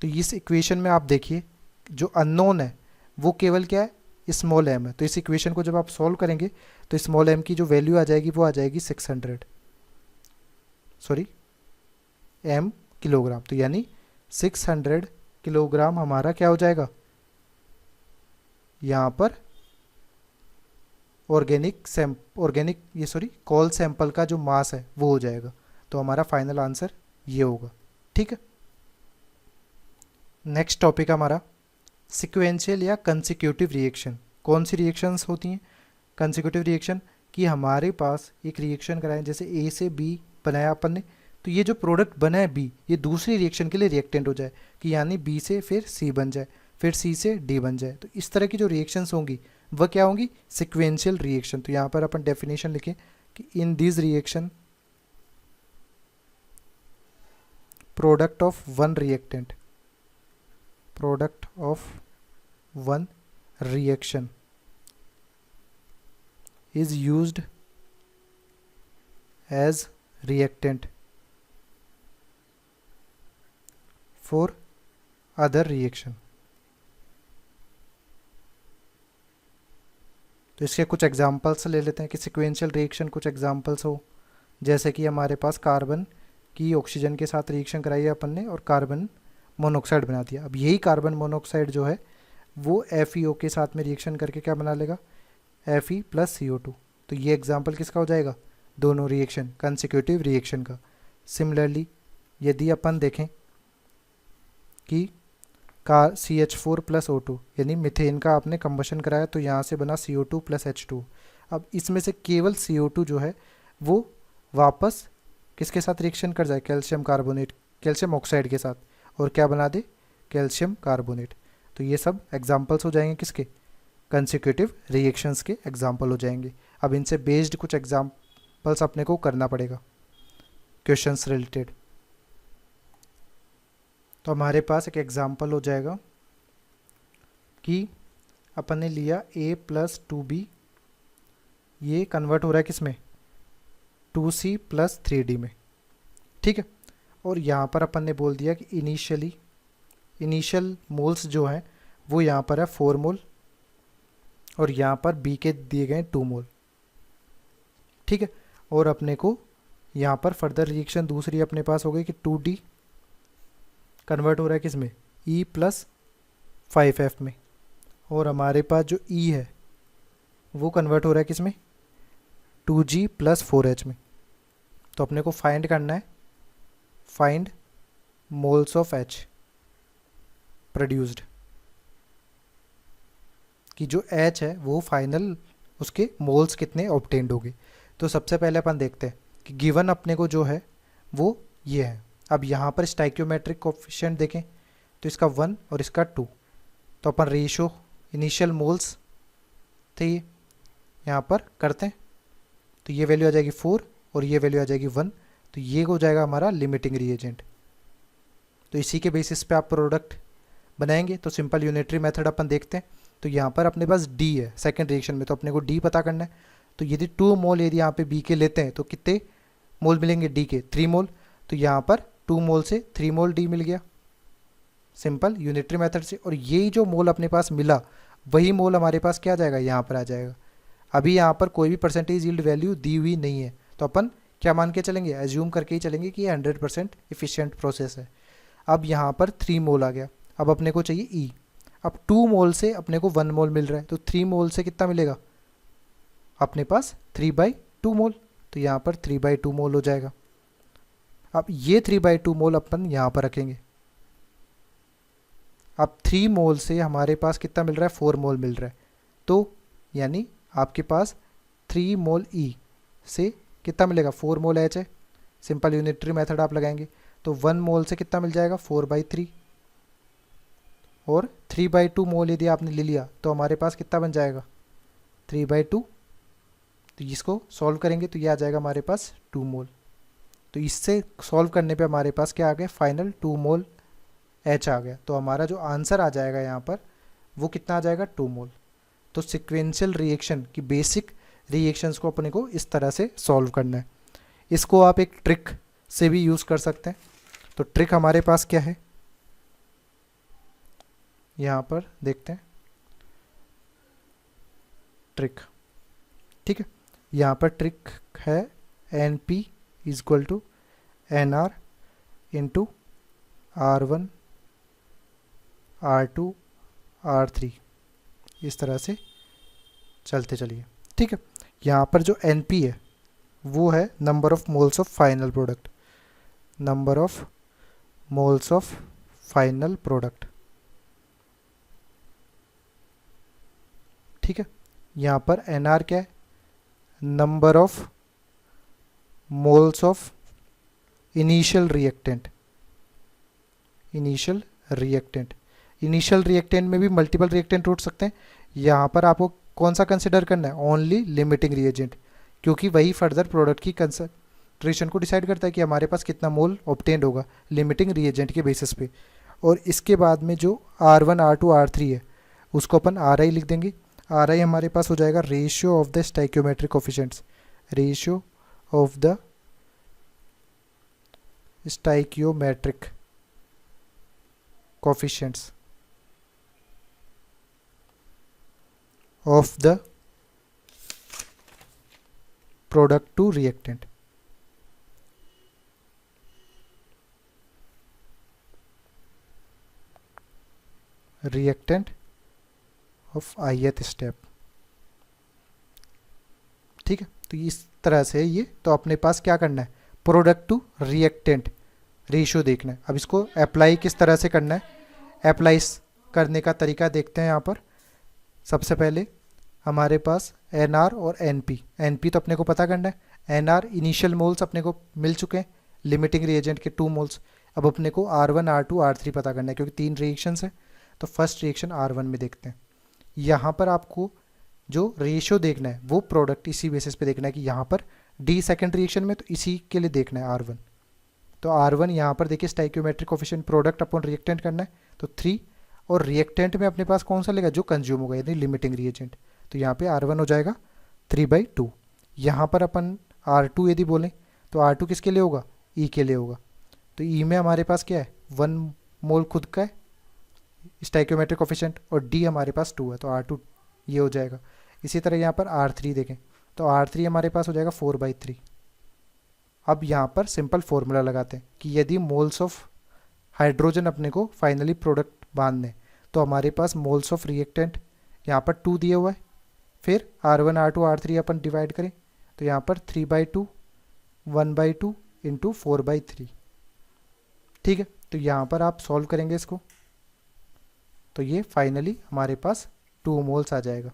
तो इस इक्वेशन में आप देखिए जो अननोन है वो केवल क्या है स्मॉल एम है। तो इस इक्वेशन को जब आप सॉल्व करेंगे तो स्मॉल एम की जो वैल्यू आ जाएगी वो आ जाएगी 600 एम किलोग्राम। तो यानी 600 किलोग्राम हमारा क्या हो जाएगा यहाँ पर कॉल सैंपल का जो मास है वो हो जाएगा। तो हमारा फाइनल आंसर ये होगा। ठीक है, नेक्स्ट टॉपिक हमारा सिक्वेंशियल या कंसेक्यूटिव रिएक्शन। कौन सी रिएक्शंस होती हैं कंसेक्यूटिव रिएक्शन? कि हमारे पास एक रिएक्शन कराएं, जैसे ए से बी बनाया अपन ने, तो ये जो प्रोडक्ट बना है बी, ये दूसरी रिएक्शन के लिए रिएक्टेंट हो जाए, कि यानी बी से फिर सी बन जाए, फिर सी से डी बन जाए। तो इस तरह की जो रिएक्शंस होंगी वह क्या होंगी सिक्वेंशियल रिएक्शन। तो यहाँ पर अपन डेफिनेशन लिखें कि in this reaction product of one reaction is used as reactant for other reaction। तो इसके कुछ एग्जांपल्स ले लेते हैं कि सिक्वेंशियल रिएक्शन कुछ एग्जांपल्स हो, जैसे कि हमारे पास कार्बन की ऑक्सीजन के साथ रिएक्शन कराई है अपन ने और कार्बन मोनोऑक्साइड बना दिया। अब यही कार्बन मोनोऑक्साइड जो है वो FeO के साथ में रिएक्शन करके क्या बना लेगा Fe प्लस CO2। तो ये एग्जाम्पल किसका हो जाएगा दोनों रिएक्शन कंसेक्यूटिव रिएक्शन का। सिमिलरली यदि अपन देखें कि CH4 प्लस O2 यानी मिथेन का आपने कंबशन कराया तो यहाँ से बना CO2 प्लस H2। अब इसमें से केवल CO2 जो है वो वापस किसके साथ रिएक्शन कर जाए कैल्शियम ऑक्साइड के साथ, और क्या बना दे कैल्शियम कार्बोनेट। तो ये सब एग्जाम्पल्स हो जाएंगे किसके कंसेक्यूटिव रिएक्शंस के एग्जाम्पल हो जाएंगे। अब इनसे बेस्ड कुछ एग्जाम्पल्स अपने को करना पड़ेगा क्वेश्चंस रिलेटेड। तो हमारे पास एक एग्जाम्पल हो जाएगा कि अपन ने लिया A प्लस 2B, ये कन्वर्ट हो रहा है किसमें 2C प्लस 3D में। ठीक है, और यहाँ पर अपन ने बोल दिया कि इनिशियल मोल्स जो है वो यहाँ पर है 4 मोल और यहाँ पर B के दिए गए 2 मोल। ठीक है, और अपने को यहाँ पर फर्दर रिएक्शन दूसरी अपने पास हो गई कि 2D कन्वर्ट हो रहा है किसमें E प्लस 5F में, और हमारे पास जो E है वो कन्वर्ट हो रहा है किसमें 2G प्लस 4H में। तो अपने को फाइंड करना है find moles of H produced, कि जो H है वो फाइनल उसके मोल्स कितने ऑब्टेन्ड होंगे। तो सबसे पहले अपन देखते हैं कि गिवन अपने को जो है वो ये है। अब यहाँ पर स्टाइक्योमेट्रिक कोफिशिएंट देखें तो इसका 1 और इसका 2, तो अपन रेशो इनिशियल मोल्स थे यहाँ पर करते हैं, तो ये वैल्यू आ जाएगी 4 और ये वैल्यू आ जाएगी 1। तो ये हो जाएगा हमारा लिमिटिंग रिएजेंट। तो इसी के बेसिस पे आप प्रोडक्ट बनाएंगे। तो सिंपल यूनिटरी मेथड अपन देखते हैं। तो यहाँ पर अपने पास D है सेकेंड रिएक्शन में, तो अपने को D पता करना है। तो यदि 2 मोल यदि यहाँ पे B के लेते हैं तो कितने मोल मिलेंगे D के 3 मोल। तो यहाँ पर 2 मोल से 3 मोल D मिल गया सिंपल यूनिटरी मेथड से। और यही जो मोल अपने पास मिला वही मोल हमारे पास क्या आ जाएगा यहाँ पर आ जाएगा। अभी यहाँ पर कोई भी परसेंटेज यील्ड वैल्यू दी हुई नहीं है, तो अपन क्या मान के चलेंगे एज्यूम करके ही चलेंगे कि ये 100% इफिशिएंट प्रोसेस है। अब यहाँ पर 3 मोल आ गया, अब अपने को चाहिए E। अब 2 मोल से अपने को 1 मोल मिल रहा है, तो 3 मोल से कितना मिलेगा अपने पास 3/2 मोल। तो यहाँ पर 3/2 मोल हो जाएगा। अब ये 3/2 मोल अपन यहाँ पर रखेंगे। अब 3 मोल से हमारे पास कितना मिल रहा है 4 मोल मिल रहा है, तो यानी आपके पास 3 मोल E से कितना मिलेगा 4 मोल H है। सिंपल यूनिटरी मेथड आप लगाएंगे तो 1 मोल से कितना मिल जाएगा 4/3, और 3/2 मोल यदि आपने ले लिया तो हमारे पास कितना बन जाएगा 3/2। तो इसको सॉल्व करेंगे तो ये आ जाएगा हमारे पास 2 मोल। तो इससे सॉल्व करने पे हमारे पास क्या आ गया फाइनल 2 मोल H आ गया। तो हमारा जो आंसर आ जाएगा यहाँ पर वो कितना आ जाएगा 2 मोल। तो सिक्वेंशियल रिएक्शन की बेसिक रिएक्शंस को अपने को इस तरह से सॉल्व करना है। इसको आप एक ट्रिक से भी यूज़ कर सकते हैं। तो ट्रिक हमारे पास क्या है, यहाँ पर देखते हैं ट्रिक। ठीक है, यहाँ पर ट्रिक है N P is equal to N R into R one R two R three, इस तरह से चलते चलिए। ठीक है, यहाँ पर जो एन पी है वो है number of moles of final product, number of moles of final product. ठीक है, यहाँ पर एन आर क्या है, number of moles of initial reactant. Initial reactant, initial reactant में भी मल्टीपल रिएक्टेंट उठ सकते हैं। यहाँ पर आपको कौन सा कंसिडर करना है, ओनली लिमिटिंग रिएजेंट, क्योंकि वही फर्दर प्रोडक्ट की कंसंट्रेशन को डिसाइड करता है कि हमारे पास कितना मोल ऑब्टेंड होगा लिमिटिंग रिएजेंट के बेसिस पे। और इसके बाद में जो R1 R2 R3 है उसको अपन RI लिख देंगे। RI हमारे पास हो जाएगा ratio of the stoichiometric coefficients, ratio of the stoichiometric coefficients of the product to reactant. Reactant of ith step. ठीक है, तो इस तरह से ये, तो अपने पास क्या करना है, प्रोडक्ट टू रिएक्टेंट रेशियो देखना है। अब इसको अप्लाई किस तरह से करना है, अप्लाई करने का तरीका देखते हैं। यहाँ पर सबसे पहले हमारे पास NR और NP, NP तो अपने को पता करना है, NR इनिशियल मोल्स अपने को मिल चुके हैं लिमिटिंग रिएजेंट के 2 मोल्स। अब अपने को R1 R2 R3 पता करना है, क्योंकि 3 रिएक्शंस है। तो फर्स्ट रिएक्शन R1 में देखते हैं। यहाँ पर आपको जो रेशियो देखना है वो प्रोडक्ट इसी बेसिस पे देखना है कि यहाँ पर D सेकेंड रिएक्शन में, तो इसी के लिए देखना है R1। तो R1 यहाँ पर देखिए stoichiometric coefficient product upon reactant करना है, तो 3, और रिएक्टेंट में अपने पास कौन सा लेगा, जो कंज्यूम होगा, यानी लिमिटिंग रिएजेंट। तो यहाँ पे R1 हो जाएगा 3/2। यहाँ पर अपन R2 यदि बोलें तो R2 किसके लिए होगा, E के लिए होगा। तो E में हमारे पास क्या है, 1 मोल खुद का है स्टाइक्योमेट्रिक कोफिशिएंट, और D हमारे पास 2 है, तो R2 ये हो जाएगा। इसी तरह यहाँ पर R3 देखें तो R3 हमारे पास हो जाएगा 4/3। अब यहाँ पर सिंपल फॉर्मूला लगाते हैं कि यदि मोल्स ऑफ हाइड्रोजन अपने को फाइनली प्रोडक्ट बांधने, तो हमारे पास मोल्स ऑफ रिएक्टेंट यहाँ पर 2 दिया हुआ है, फिर R1 R2 R3 अपन डिवाइड करें तो यहाँ पर 3/2 1/2 इंटू 4/3। ठीक है, तो यहाँ पर आप सॉल्व करेंगे इसको, तो ये फाइनली हमारे पास 2 मोल्स आ जाएगा।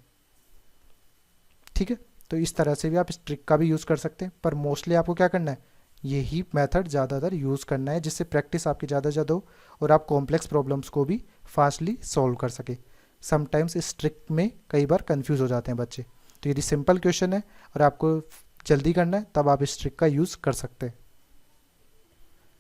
ठीक है, तो इस तरह से भी आप इस ट्रिक का भी यूज़ कर सकते हैं, पर मोस्टली आपको क्या करना है, यही मेथड ज़्यादातर यूज़ करना है, जिससे प्रैक्टिस आपकी ज़्यादा से ज़्यादा हो और आप कॉम्प्लेक्स प्रॉब्लम्स को भी फास्टली सॉल्व कर सके। समटाइम्स इस ट्रिक में कई बार कंफ्यूज हो जाते हैं बच्चे, तो यदि सिंपल क्वेश्चन है और आपको जल्दी करना है तब आप इस ट्रिक का यूज़ कर सकते हैं।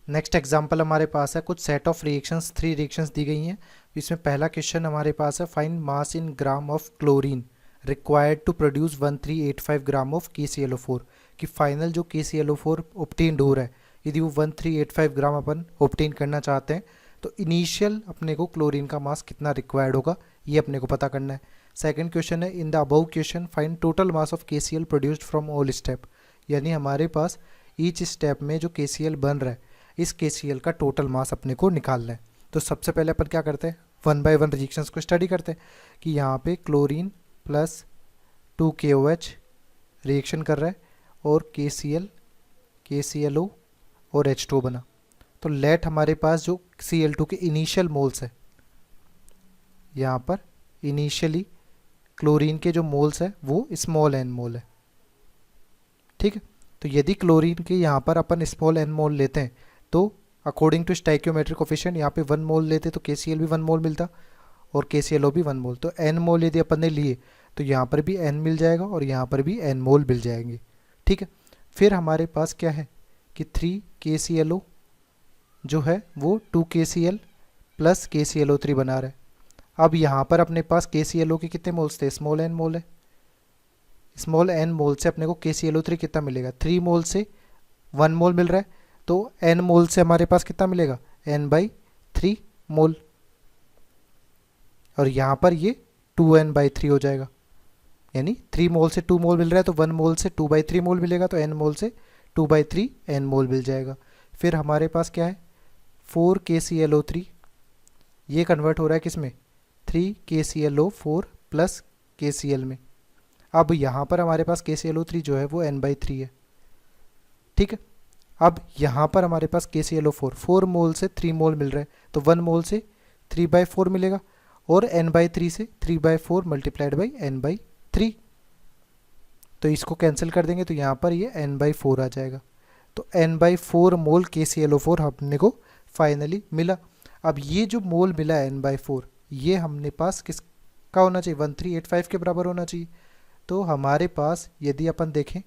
नेक्स्ट एग्जाम्पल हमारे पास है कुछ सेट ऑफ रिएक्शंस, 3 रिएक्शंस दी गई हैं। इसमें पहला क्वेश्चन हमारे पास है find mass in gram of chlorine required to produce 1385 gram of KClO4, कि फाइनल जो KClO4 ऑब्टेन्ड हो रहा है, यदि वो 1385 ग्राम अपन ऑब्टेन करना चाहते हैं तो इनिशियल अपने को क्लोरीन का मास कितना रिक्वायर्ड होगा, ये अपने को पता करना है। सेकंड क्वेश्चन है in the above question find total mass of KCl produced from all step, यानी हमारे पास ईच स्टेप में जो KCl बन रहा है इस KCl का टोटल मास अपने को निकालना है। तो सबसे पहले अपन क्या करते हैं, 1 बाय 1 रिएक्शंस को स्टडी करते हैं कि यहाँ पे क्लोरीन प्लस 2KOH रिएक्शन कर रहा है और KCl KClO और H2O बना। तो लेट हमारे पास जो Cl2 के इनिशियल मोल्स है, यहाँ पर इनिशियली क्लोरीन के जो मोल्स है वो स्मॉल n मोल है। ठीक है, तो यदि क्लोरीन के यहाँ पर अपन स्मॉल n मोल लेते हैं तो अकॉर्डिंग टू स्टाइक्योमेट्रिक कोफिशिएंट यहाँ पे 1 मोल लेते तो KCl भी 1 मोल मिलता और KClO भी 1 मोल। तो n मोल यदि अपन ने लिए तो यहाँ पर भी n मिल जाएगा और यहाँ पर भी n मोल मिल जाएंगे। ठीक है, फिर हमारे पास क्या है कि 3KClO जो है वो 2KCl प्लस KClO3 बना रहा है। अब यहाँ पर अपने पास KClO के कितने मोल्स थे, स्मॉल n मोल है, स्मॉल n मोल से अपने को KClO3 कितना मिलेगा, 3 मोल से 1 मोल मिल रहा है, तो तो n मोल से हमारे पास कितना मिलेगा, n/3 मोल, और यहाँ पर ये 2n/3 हो जाएगा, यानी 3 मोल से 2 मोल मिल रहा है तो 1 मोल से 2/3 मोल मिलेगा, तो n मोल से 2/3 n मोल मिल जाएगा। फिर हमारे पास क्या है, 4 KClO3, ये कन्वर्ट हो रहा है किस में, 3 KClO4 प्लस KCl में। अब यहाँ पर हमारे पास KClO3 जो है वो n/3 है, ठीक है। अब यहाँ पर हमारे पास KClO4 4 मोल से 3 मोल मिल रहा है, तो 1 मोल से 3/4 मिलेगा, और n/3 से 3/4 मल्टीप्लाइड बाई n/3, तो इसको कैंसिल कर देंगे तो यहाँ पर ये n/4 आ जाएगा। तो n/4 मोल KClO4 हमने को फाइनली मिला। अब ये जो मोल मिला है n/4, ये हमने पास किसका होना चाहिए, 1385 के बराबर होना चाहिए। तो हमारे पास यदि अपन देखें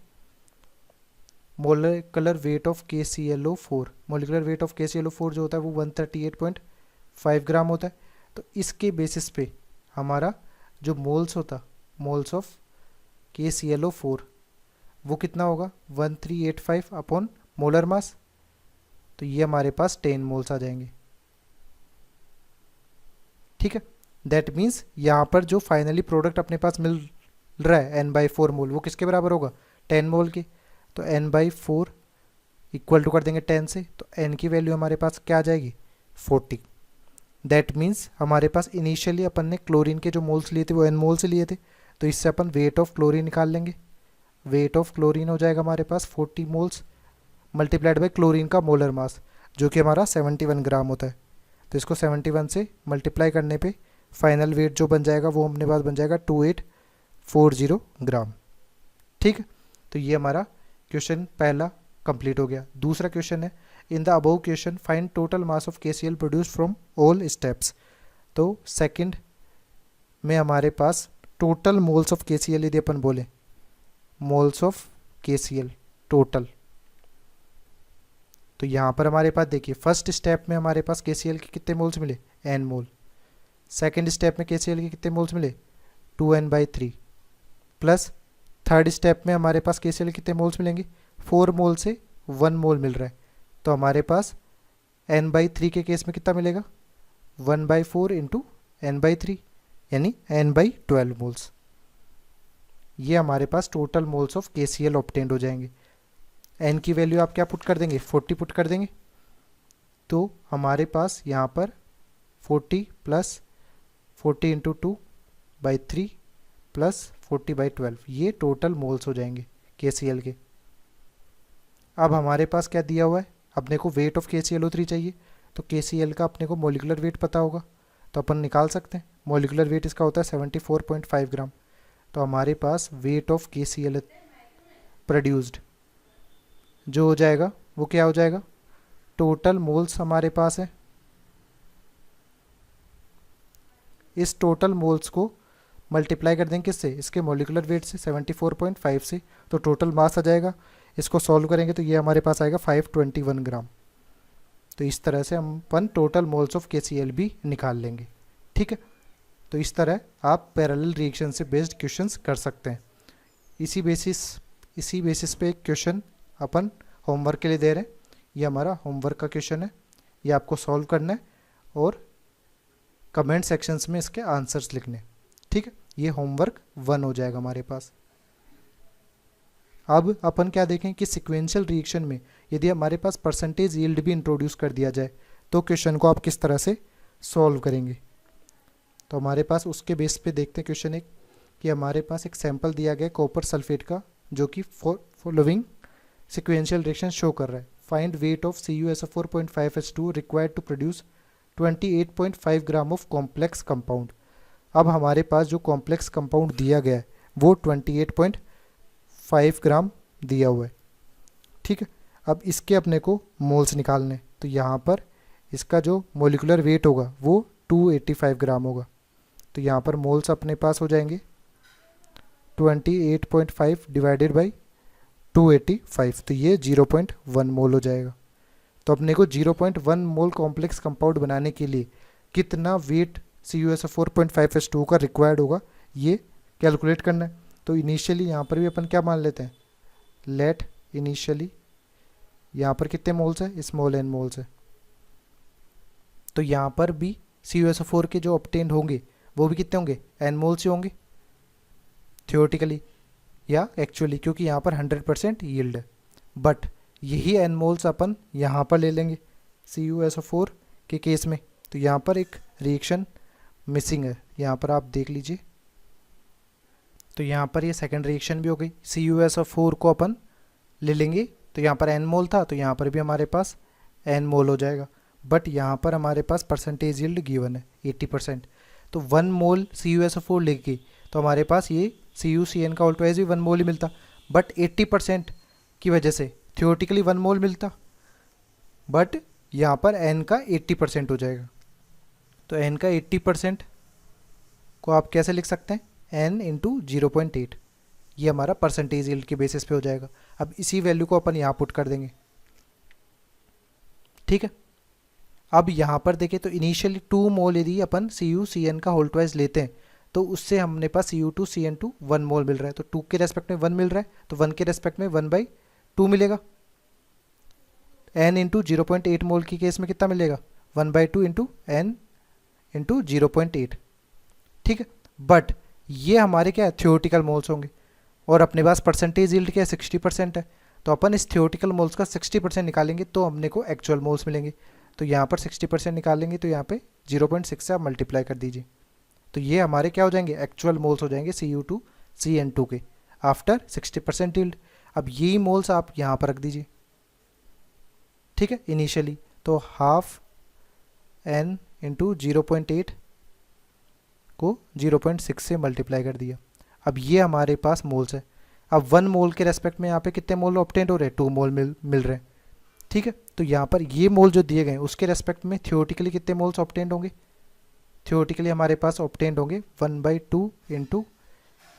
molecular weight of KClO4, molecular weight of KClO4 जो होता है वो 138.5 ग्राम होता है। तो इसके बेसिस पे हमारा जो मोल्स होता, मोल्स ऑफ KClO4 वो कितना होगा, 1385 अपॉन मोलर मास, तो ये हमारे पास 10 मोल्स आ जाएंगे, ठीक है। दैट मीन्स यहाँ पर जो फाइनली प्रोडक्ट अपने पास मिल रहा है n/4 मोल, वो किसके बराबर होगा, 10 मोल के। तो n/4 इक्वल टू कर देंगे 10 से, तो n की वैल्यू हमारे पास क्या आ जाएगी, 40। दैट मीन्स हमारे पास इनिशियली अपन ने क्लोरीन के जो मोल्स लिए थे वो n मोल से लिए थे, तो इससे अपन वेट ऑफ क्लोरीन निकाल लेंगे। वेट ऑफ क्लोरीन हो जाएगा हमारे पास 40 मोल्स मल्टीप्लाइड बाई क्लोरीन का मोलर मास, जो कि हमारा 71 ग्राम होता है। तो इसको 71 से मल्टीप्लाई करने पे फाइनल वेट जो बन जाएगा वो अपने पास बन जाएगा 2840 ग्राम, ठीक है। तो ये हमारा क्वेश्चन पहला कंप्लीट हो गया। दूसरा क्वेश्चन है, in the above question find total mass of KCl produced from all steps. तो सेकंड में हमारे पास टोटल मोल्स ऑफ KCl यदि अपन बोले, मोल्स ऑफ KCl टोटल, तो यहाँ पर हमारे पास देखिए फर्स्ट स्टेप में हमारे पास KCl के कितने मोल्स मिले, n मोल। सेकंड स्टेप में KCl के कितने मोल्स मिले, 2n/3, प्लस थर्ड स्टेप में हमारे पास KCl कितने मोल्स मिलेंगे, 4 मोल से 1 मोल मिल रहा है, तो हमारे पास n/3 के केस में कितना मिलेगा, 1/4 इंटू n/3, यानी n/12 मोल्स। ये हमारे पास total moles of KCl obtained हो जाएंगे। n की वैल्यू आप क्या पुट कर देंगे, 40 पुट कर देंगे, तो हमारे पास यहाँ पर 40 प्लस 40 इंटू 2/3 प्लस 40/12, ये टोटल मोल्स हो जाएंगे KCl के। अब हमारे पास क्या दिया हुआ है, अपने को वेट ऑफ KClO3 चाहिए, तो KCl का अपने को मोलिकुलर वेट पता होगा, तो अपन निकाल सकते हैं। मोलिकुलर वेट इसका होता है 74.5 ग्राम। तो हमारे पास वेट ऑफ KCl प्रोड्यूस्ड जो हो जाएगा वो क्या हो जाएगा, टोटल मोल्स हमारे पास है, इस टोटल मोल्स को मल्टीप्लाई कर देंगे किससे, इसके मोलिकुलर वेट से 74.5 से, तो टोटल मास आ जाएगा। इसको सॉल्व करेंगे तो ये हमारे पास आएगा 521 ग्राम। तो इस तरह से हम अपन टोटल मोल्स ऑफ KCl भी निकाल लेंगे, ठीक है। तो इस तरह आप पैरेलल रिएक्शन से बेस्ड क्वेश्चंस कर सकते हैं। इसी बेसिस पे एक क्वेश्चन अपन होमवर्क के लिए दे रहे हैं। ये हमारा होमवर्क का क्वेश्चन है, ये आपको सॉल्व करना है और कमेंट सेक्शंस में इसके आंसर्स लिखने, ठीक है। ये होमवर्क 1 हो जाएगा हमारे पास। अब अपन क्या देखें कि सिक्वेंशियल रिएक्शन में यदि हमारे पास परसेंटेज यील्ड भी इंट्रोड्यूस कर दिया जाए तो क्वेश्चन को आप किस तरह से सॉल्व करेंगे। तो हमारे पास उसके बेस पे देखते हैं क्वेश्चन एक, कि हमारे पास एक सैंपल दिया गया कॉपर सल्फेट का, जो कि फॉलोइंग सिक्वेंशियल रिएक्शन शो कर रहा है। Find weight of CuSO4.5H2 required to produce 28.5 gram of complex compound. अब हमारे पास जो कॉम्प्लेक्स कंपाउंड दिया गया है वो 28.5 ग्राम दिया हुआ है, ठीक है। अब इसके अपने को मोल्स निकालने, तो यहाँ पर इसका जो मोलिकुलर वेट होगा वो 285 ग्राम होगा। तो यहाँ पर मोल्स अपने पास हो जाएंगे 28.5 डिवाइडेड बाई 285, तो ये 0.1 मोल हो जाएगा। तो अपने को 0.1 मोल कॉम्प्लेक्स कंपाउंड बनाने के लिए कितना वेट CuSO4.5H2 का रिक्वायर्ड होगा ये कैलकुलेट करना है। तो इनिशियली यहाँ पर भी अपन क्या मान लेते हैं, लेट इनिशियली यहाँ पर कितने मोल्स है, स्मॉल एन मोल्स है। तो यहाँ पर भी CuSO4 के जो ऑब्टेन्ड होंगे वो भी कितने होंगे, एन मोल्स ही होंगे थियोरेटिकली या एक्चुअली, क्योंकि यहाँ पर 100% यील्ड है। बट यही एन मोल्स अपन यहाँ पर ले लेंगे CuSO4 के केस में। तो यहाँ पर एक रिएक्शन मिसिंग है, यहाँ पर आप देख लीजिए। तो यहाँ पर ये सेकंड रिएक्शन भी हो गई, CuSO4 को अपन ले लेंगे तो यहाँ पर एन मोल था, तो यहाँ पर भी हमारे पास एन मोल हो जाएगा। बट यहाँ पर हमारे पास परसेंटेज यील्ड गिवन है 80%, तो 1 मोल CuSO4 लेके तो हमारे पास ये CuCN का होल ट्वाइस भी 1 मोल ही मिलता। बट 80% की वजह से थियोरेटिकली 1 मोल मिलता, बट यहाँ पर n का 80% हो जाएगा। तो n का 80% को आप कैसे लिख सकते हैं, n इंटू 0.8, ये हमारा परसेंटेज यील्ड के बेसिस पे हो जाएगा। अब इसी वैल्यू को अपन यहाँ पुट कर देंगे, ठीक है। अब यहाँ पर देखें तो इनिशियली 2 मोल यदि अपन CuCN का होल ट्वाइस लेते हैं तो उससे हमने पास Cu2CN2 1 मोल मिल रहा है, तो 2 के रेस्पेक्ट में 1 मिल रहा है, तो 1 के रेस्पेक्ट में 1/2 मिलेगा। n इंटू 0.8 मोल की केस में कितना मिलेगा, 1/2 इंटू n इंटू 0.8, ठीक है। बट ये हमारे क्या है, थियोरेटिकल मोल्स होंगे और अपने पास परसेंटेज यील्ड क्या है, 60% है। तो अपन इस थियोरेटिकल मोल्स का 60% निकालेंगे तो हमने को एक्चुअल मोल्स मिलेंगे। तो यहाँ पर 60% निकालेंगे तो यहाँ पे 0.6 से आप मल्टीप्लाई कर दीजिए, तो ये हमारे क्या हो जाएंगे, एक्चुअल मोल्स हो जाएंगे Cu2CN2 के आफ्टर 60% यील्ड। अब यही मोल्स आप यहाँ पर रख दीजिए, ठीक है, इनिशियली। तो हाफ n इंटू 0.8 को 0.6 से मल्टीप्लाई कर दिया। अब ये हमारे पास मोल्स है। अब 1 मोल के रेस्पेक्ट में यहाँ पे कितने मोल ऑब्टेंड हो रहे हैं, 2 मोल मिल रहे हैं, ठीक है। तो यहाँ पर ये मोल जो दिए गए उसके रेस्पेक्ट में थियोरेटिकली कितने मोल्स ऑब्टेंड होंगे, थियोरेटिकली हमारे पास ऑब्टेंड होंगे 1/2 इंटू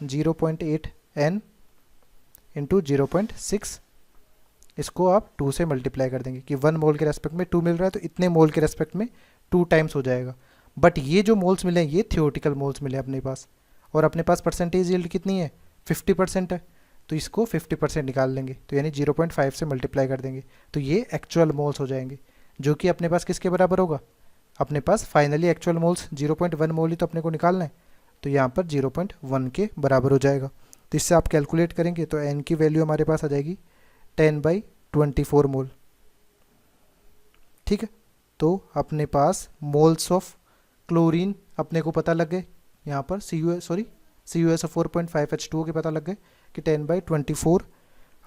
0.8 n इंटू 0.6, इसको आप 2 से मल्टीप्लाई कर देंगे कि 1 मोल के रेस्पेक्ट में 2 मिल रहा है, तो इतने मोल के रेस्पेक्ट में 2 टाइम्स हो जाएगा। बट ये जो मोल्स मिले हैं ये थियोरेटिकल मोल्स मिले अपने पास, और अपने पास परसेंटेज यील्ड कितनी है, 50% है, तो इसको 50% निकाल लेंगे, तो यानी 0.5 से मल्टीप्लाई कर देंगे, तो ये एक्चुअल मोल्स हो जाएंगे, जो कि अपने पास किसके बराबर होगा, अपने पास फाइनली एक्चुअल मोल्स 0.1 मोल ही तो अपने को निकालना है, तो यहाँ पर 0.1 के बराबर हो जाएगा। तो इससे आप कैलकुलेट करेंगे तो n की वैल्यू हमारे पास आ जाएगी 10/24 मोल, ठीक है। तो अपने पास मोल्स ऑफ क्लोरीन अपने को पता लग गए, यहाँ पर CuSO4.5H2O के पता लग गए कि 10/24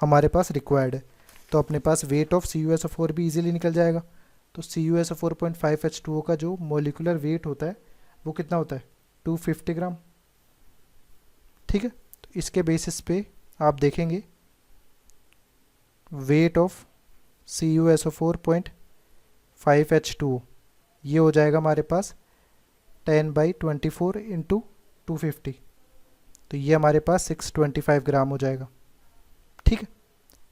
हमारे पास रिक्वायर्ड है। तो अपने पास वेट ऑफ CuSO4 भी इजीली निकल जाएगा। तो CuSO4.5H2O का जो मोलिकुलर वेट होता है वो कितना होता है, 250 ग्राम, ठीक है। तो इसके बेसिस पे आप देखेंगे वेट ऑफ CuSO4.5H2O ये हो जाएगा हमारे पास 10/24 इंटू 250, तो ये हमारे पास 625 ग्राम हो जाएगा, ठीक है।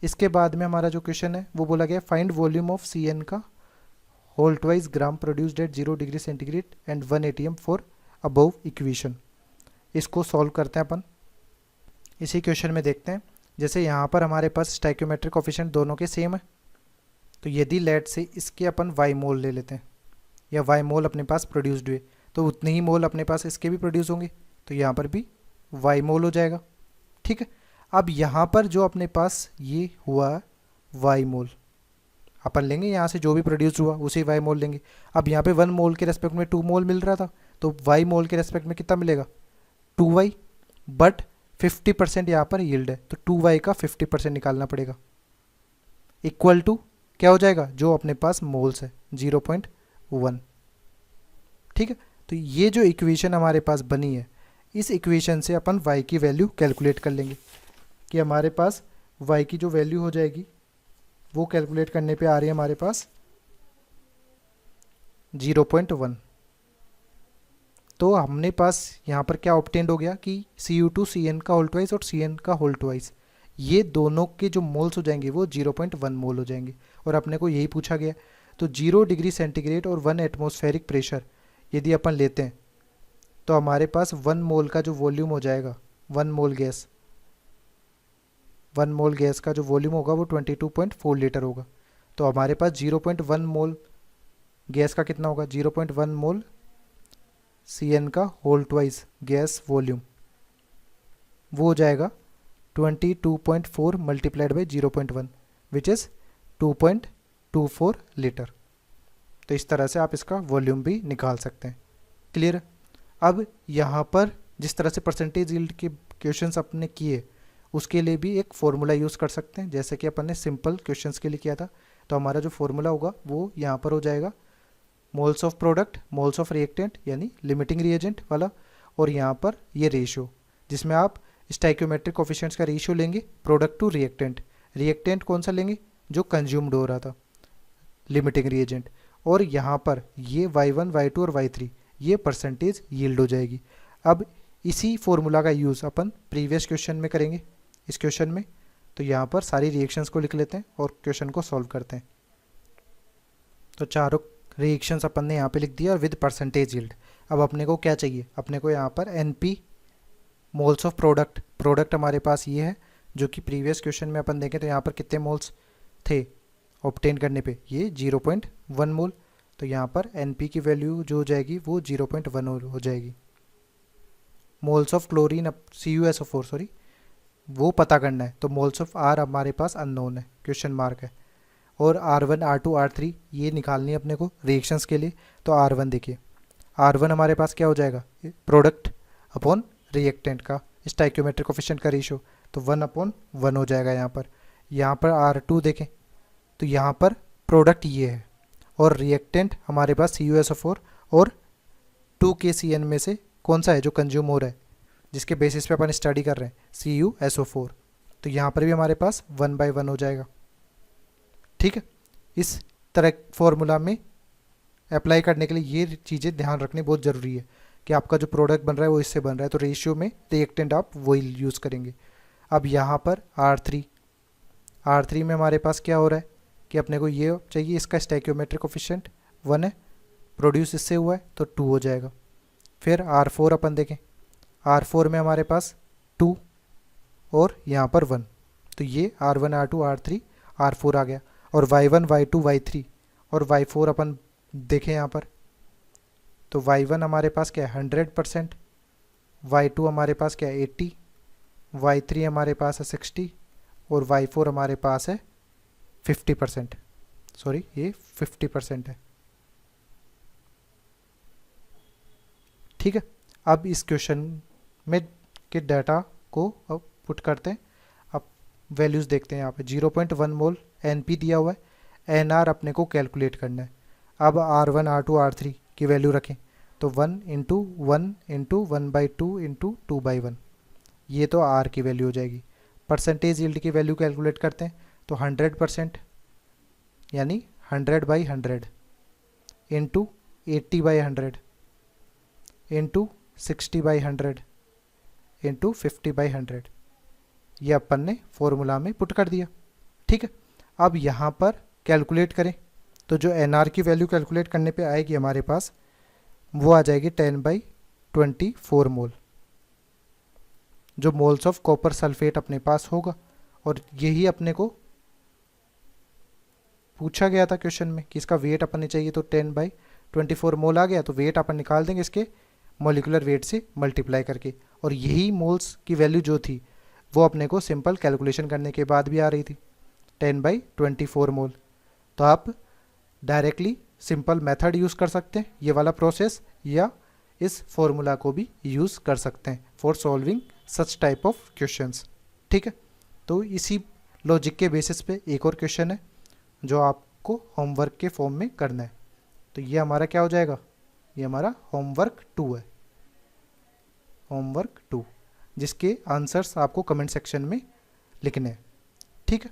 इसके बाद में हमारा जो क्वेश्चन है वो बोला गया फाइंड वॉल्यूम ऑफ CN का whole twice gram produced at 0 degree centigrade and 1 atm for above equation. इसको सॉल्व करते हैं अपन। इसी क्वेश्चन में देखते हैं, जैसे यहाँ पर हमारे पास स्टोइकियोमेट्रिक कोएफिशिएंट दोनों के सेम है, तो यदि लेट से इसके अपन y मोल ले लेते हैं या y मोल अपने पास प्रोड्यूस्ड हुए, तो उतने ही मोल अपने पास इसके भी प्रोड्यूस होंगे, तो यहाँ पर भी y मोल हो जाएगा, ठीक है। अब यहाँ पर जो अपने पास ये हुआ y मोल अपन लेंगे, यहाँ से जो भी प्रोड्यूस हुआ उसी y मोल लेंगे। अब यहाँ पे 1 मोल के रेस्पेक्ट में 2 मोल मिल रहा था, तो y मोल के रेस्पेक्ट में कितना मिलेगा, 2y, बट 50% यहाँ पर यील्ड है, तो 2y का 50% निकालना पड़ेगा, इक्वल टू क्या हो जाएगा, जो अपने पास मोल्स है 0.1, ठीक है। तो ये जो इक्वेशन हमारे पास बनी है, इस इक्वेशन से अपन y की वैल्यू कैलकुलेट कर लेंगे कि हमारे पास y की जो वैल्यू हो जाएगी वो कैलकुलेट करने पे आ रही है हमारे पास 0.1। तो हमने पास यहाँ पर क्या ऑब्टेंड हो गया कि Cu2CN का होल ट्वाइस और CN का होल ट्वाइस, ये दोनों के जो मोल्स हो जाएंगे वो 0.1 मोल हो जाएंगे, और अपने को यही पूछा गया। तो 0 डिग्री सेंटीग्रेड और 1 एटमॉस्फेरिक प्रेशर यदि अपन लेते हैं तो हमारे पास 1 मोल का जो वॉल्यूम हो जाएगा, 1 मोल गैस का जो वॉल्यूम होगा वो 22.4 लीटर होगा। तो हमारे पास 0.1 मोल गैस का कितना होगा, 0.1 मोल CN का होल ट्वाइस गैस वॉल्यूम, वो हो जाएगा 22.4 multiplied by 0.1 which is 2.24 litre. तो इस तरह से आप इसका वॉल्यूम भी निकाल सकते हैं। क्लियर। अब यहाँ पर जिस तरह से परसेंटेज यील्ड के क्वेश्चंस अपने किए उसके लिए भी एक फॉर्मूला यूज़ कर सकते हैं, जैसे कि अपन ने सिंपल क्वेश्चंस के लिए किया था। तो हमारा जो फॉर्मूला होगा वो यहाँ पर हो जाएगा moles of product moles of reactant यानी लिमिटिंग रिएजेंट वाला, और यहाँ पर ये रेशियो जिसमें आप स्टाइक्योमेट्रिक कोफिशिएंट्स का रेशियो लेंगे प्रोडक्ट टू रिएक्टेंट। रिएक्टेंट कौन सा लेंगे, जो कंज्यूम्ड हो रहा था, लिमिटिंग रिएजेंट। और यहाँ पर ये y1 y2 और y3 ये परसेंटेज यील्ड हो जाएगी। अब इसी फॉर्मूला का यूज़ अपन प्रीवियस क्वेश्चन में करेंगे इस क्वेश्चन में। तो यहाँ पर सारी रिएक्शंस को लिख लेते हैं और क्वेश्चन को सॉल्व करते हैं। तो चारों रिएक्शंस अपन ने यहाँ पे लिख दिया और विद परसेंटेज यील्ड। अब अपने को क्या चाहिए, अपने को यहाँ पर NP मोल्स ऑफ प्रोडक्ट हमारे पास ये है, जो कि प्रीवियस क्वेश्चन में अपन देखें तो यहाँ पर कितने मोल्स थे ऑब्टेन करने पे, ये 0.1 मोल। तो यहाँ पर NP की वैल्यू जो हो जाएगी वो 0.1 हो जाएगी। Moles of chlorine CuSO4 sorry वो पता करना है, तो मोल्स ऑफ R हमारे पास अननोन है, क्वेश्चन मार्क है। और R1 R2 R3 ये निकालनी है अपने को रिएक्शंस के लिए। तो R1 देखिए, R1 हमारे पास क्या हो जाएगा, प्रोडक्ट अपॉन रिएक्टेंट का स्टाइक्योमेट्रिक कोफिशिएंट का रेशियो, तो 1/1 हो जाएगा यहाँ पर। यहाँ पर R2 देखें तो यहाँ पर प्रोडक्ट ये है और रिएक्टेंट हमारे पास CuSO4 और 2KCN में से कौन सा है जो कंज्यूम हो रहा है, जिसके बेसिस पे अपन स्टडी कर रहे हैं, CuSO4। तो यहाँ पर भी हमारे पास 1/1 हो जाएगा। ठीक है, इस तरह फॉर्मूला में अप्लाई करने के लिए ये चीज़ें ध्यान रखनी बहुत ज़रूरी है कि आपका जो प्रोडक्ट बन रहा है वो इससे बन रहा है, तो रेशियो में रिएक्टेंट आप वही यूज़ करेंगे। अब यहाँ पर R3 में हमारे पास क्या हो रहा है कि अपने को ये चाहिए, इसका स्टाइक्योमेट्रिक कोफिशिएंट 1 है, प्रोड्यूस इससे हुआ है तो 2 हो जाएगा। फिर R4 अपन देखें, R4 में हमारे पास 2 और यहाँ पर 1, तो ये R1 R2 R3 R4 आ गया। और Y1 Y2 Y3 और Y4 अपन देखें यहाँ पर, तो Y1 हमारे पास क्या है 100%, Y2 हमारे पास क्या है 80, Y3 हमारे पास है 60 और Y4 हमारे पास है 50%। सॉरी ये 50% है। ठीक है, अब इस क्वेश्चन में के डाटा को अब पुट करते हैं। अब वैल्यूज़ देखते हैं। यहाँ पे 0.1 मोल NP दिया हुआ है, NR अपने को कैलकुलेट करना है। अब R1 R2 R3 की वैल्यू रखें तो 1 इंटू 1 इंटू 1/2 इंटू 2/1, ये तो R की वैल्यू हो जाएगी। परसेंटेज यील्ड की वैल्यू कैलकुलेट करते हैं तो 100% यानी 100/100 इंटू 80/100 इंटू 60/100 इंटू 50/100, ये अपन ने फॉर्मूला में पुट कर दिया। ठीक है, अब यहाँ पर कैलकुलेट करें तो जो NR की वैल्यू कैलकुलेट करने पे आएगी हमारे पास वो आ जाएगी 10/24 मोल, जो मोल्स ऑफ कॉपर सल्फेट अपने पास होगा। और यही अपने को पूछा गया था क्वेश्चन में कि इसका वेट अपन ने चाहिए, तो 10/24 मोल आ गया, तो वेट अपन निकाल देंगे इसके मॉलिक्यूलर वेट से मल्टीप्लाई करके। और यही मोल्स की वैल्यू जो थी वो अपने को सिंपल कैलकुलेशन करने के बाद भी आ रही थी 10/24 मोल। तो आप डायरेक्टली सिंपल मेथड यूज़ कर सकते हैं ये वाला प्रोसेस, या इस फॉर्मूला को भी यूज़ कर सकते हैं for solving such type of questions. ठीक है, तो इसी लॉजिक के बेसिस पे एक और क्वेश्चन है जो आपको होमवर्क के फॉर्म में करना है। तो ये हमारा क्या हो जाएगा, ये हमारा होमवर्क 2 है, होमवर्क 2, जिसके आंसर्स आपको कमेंट सेक्शन में लिखने हैं। ठीक है,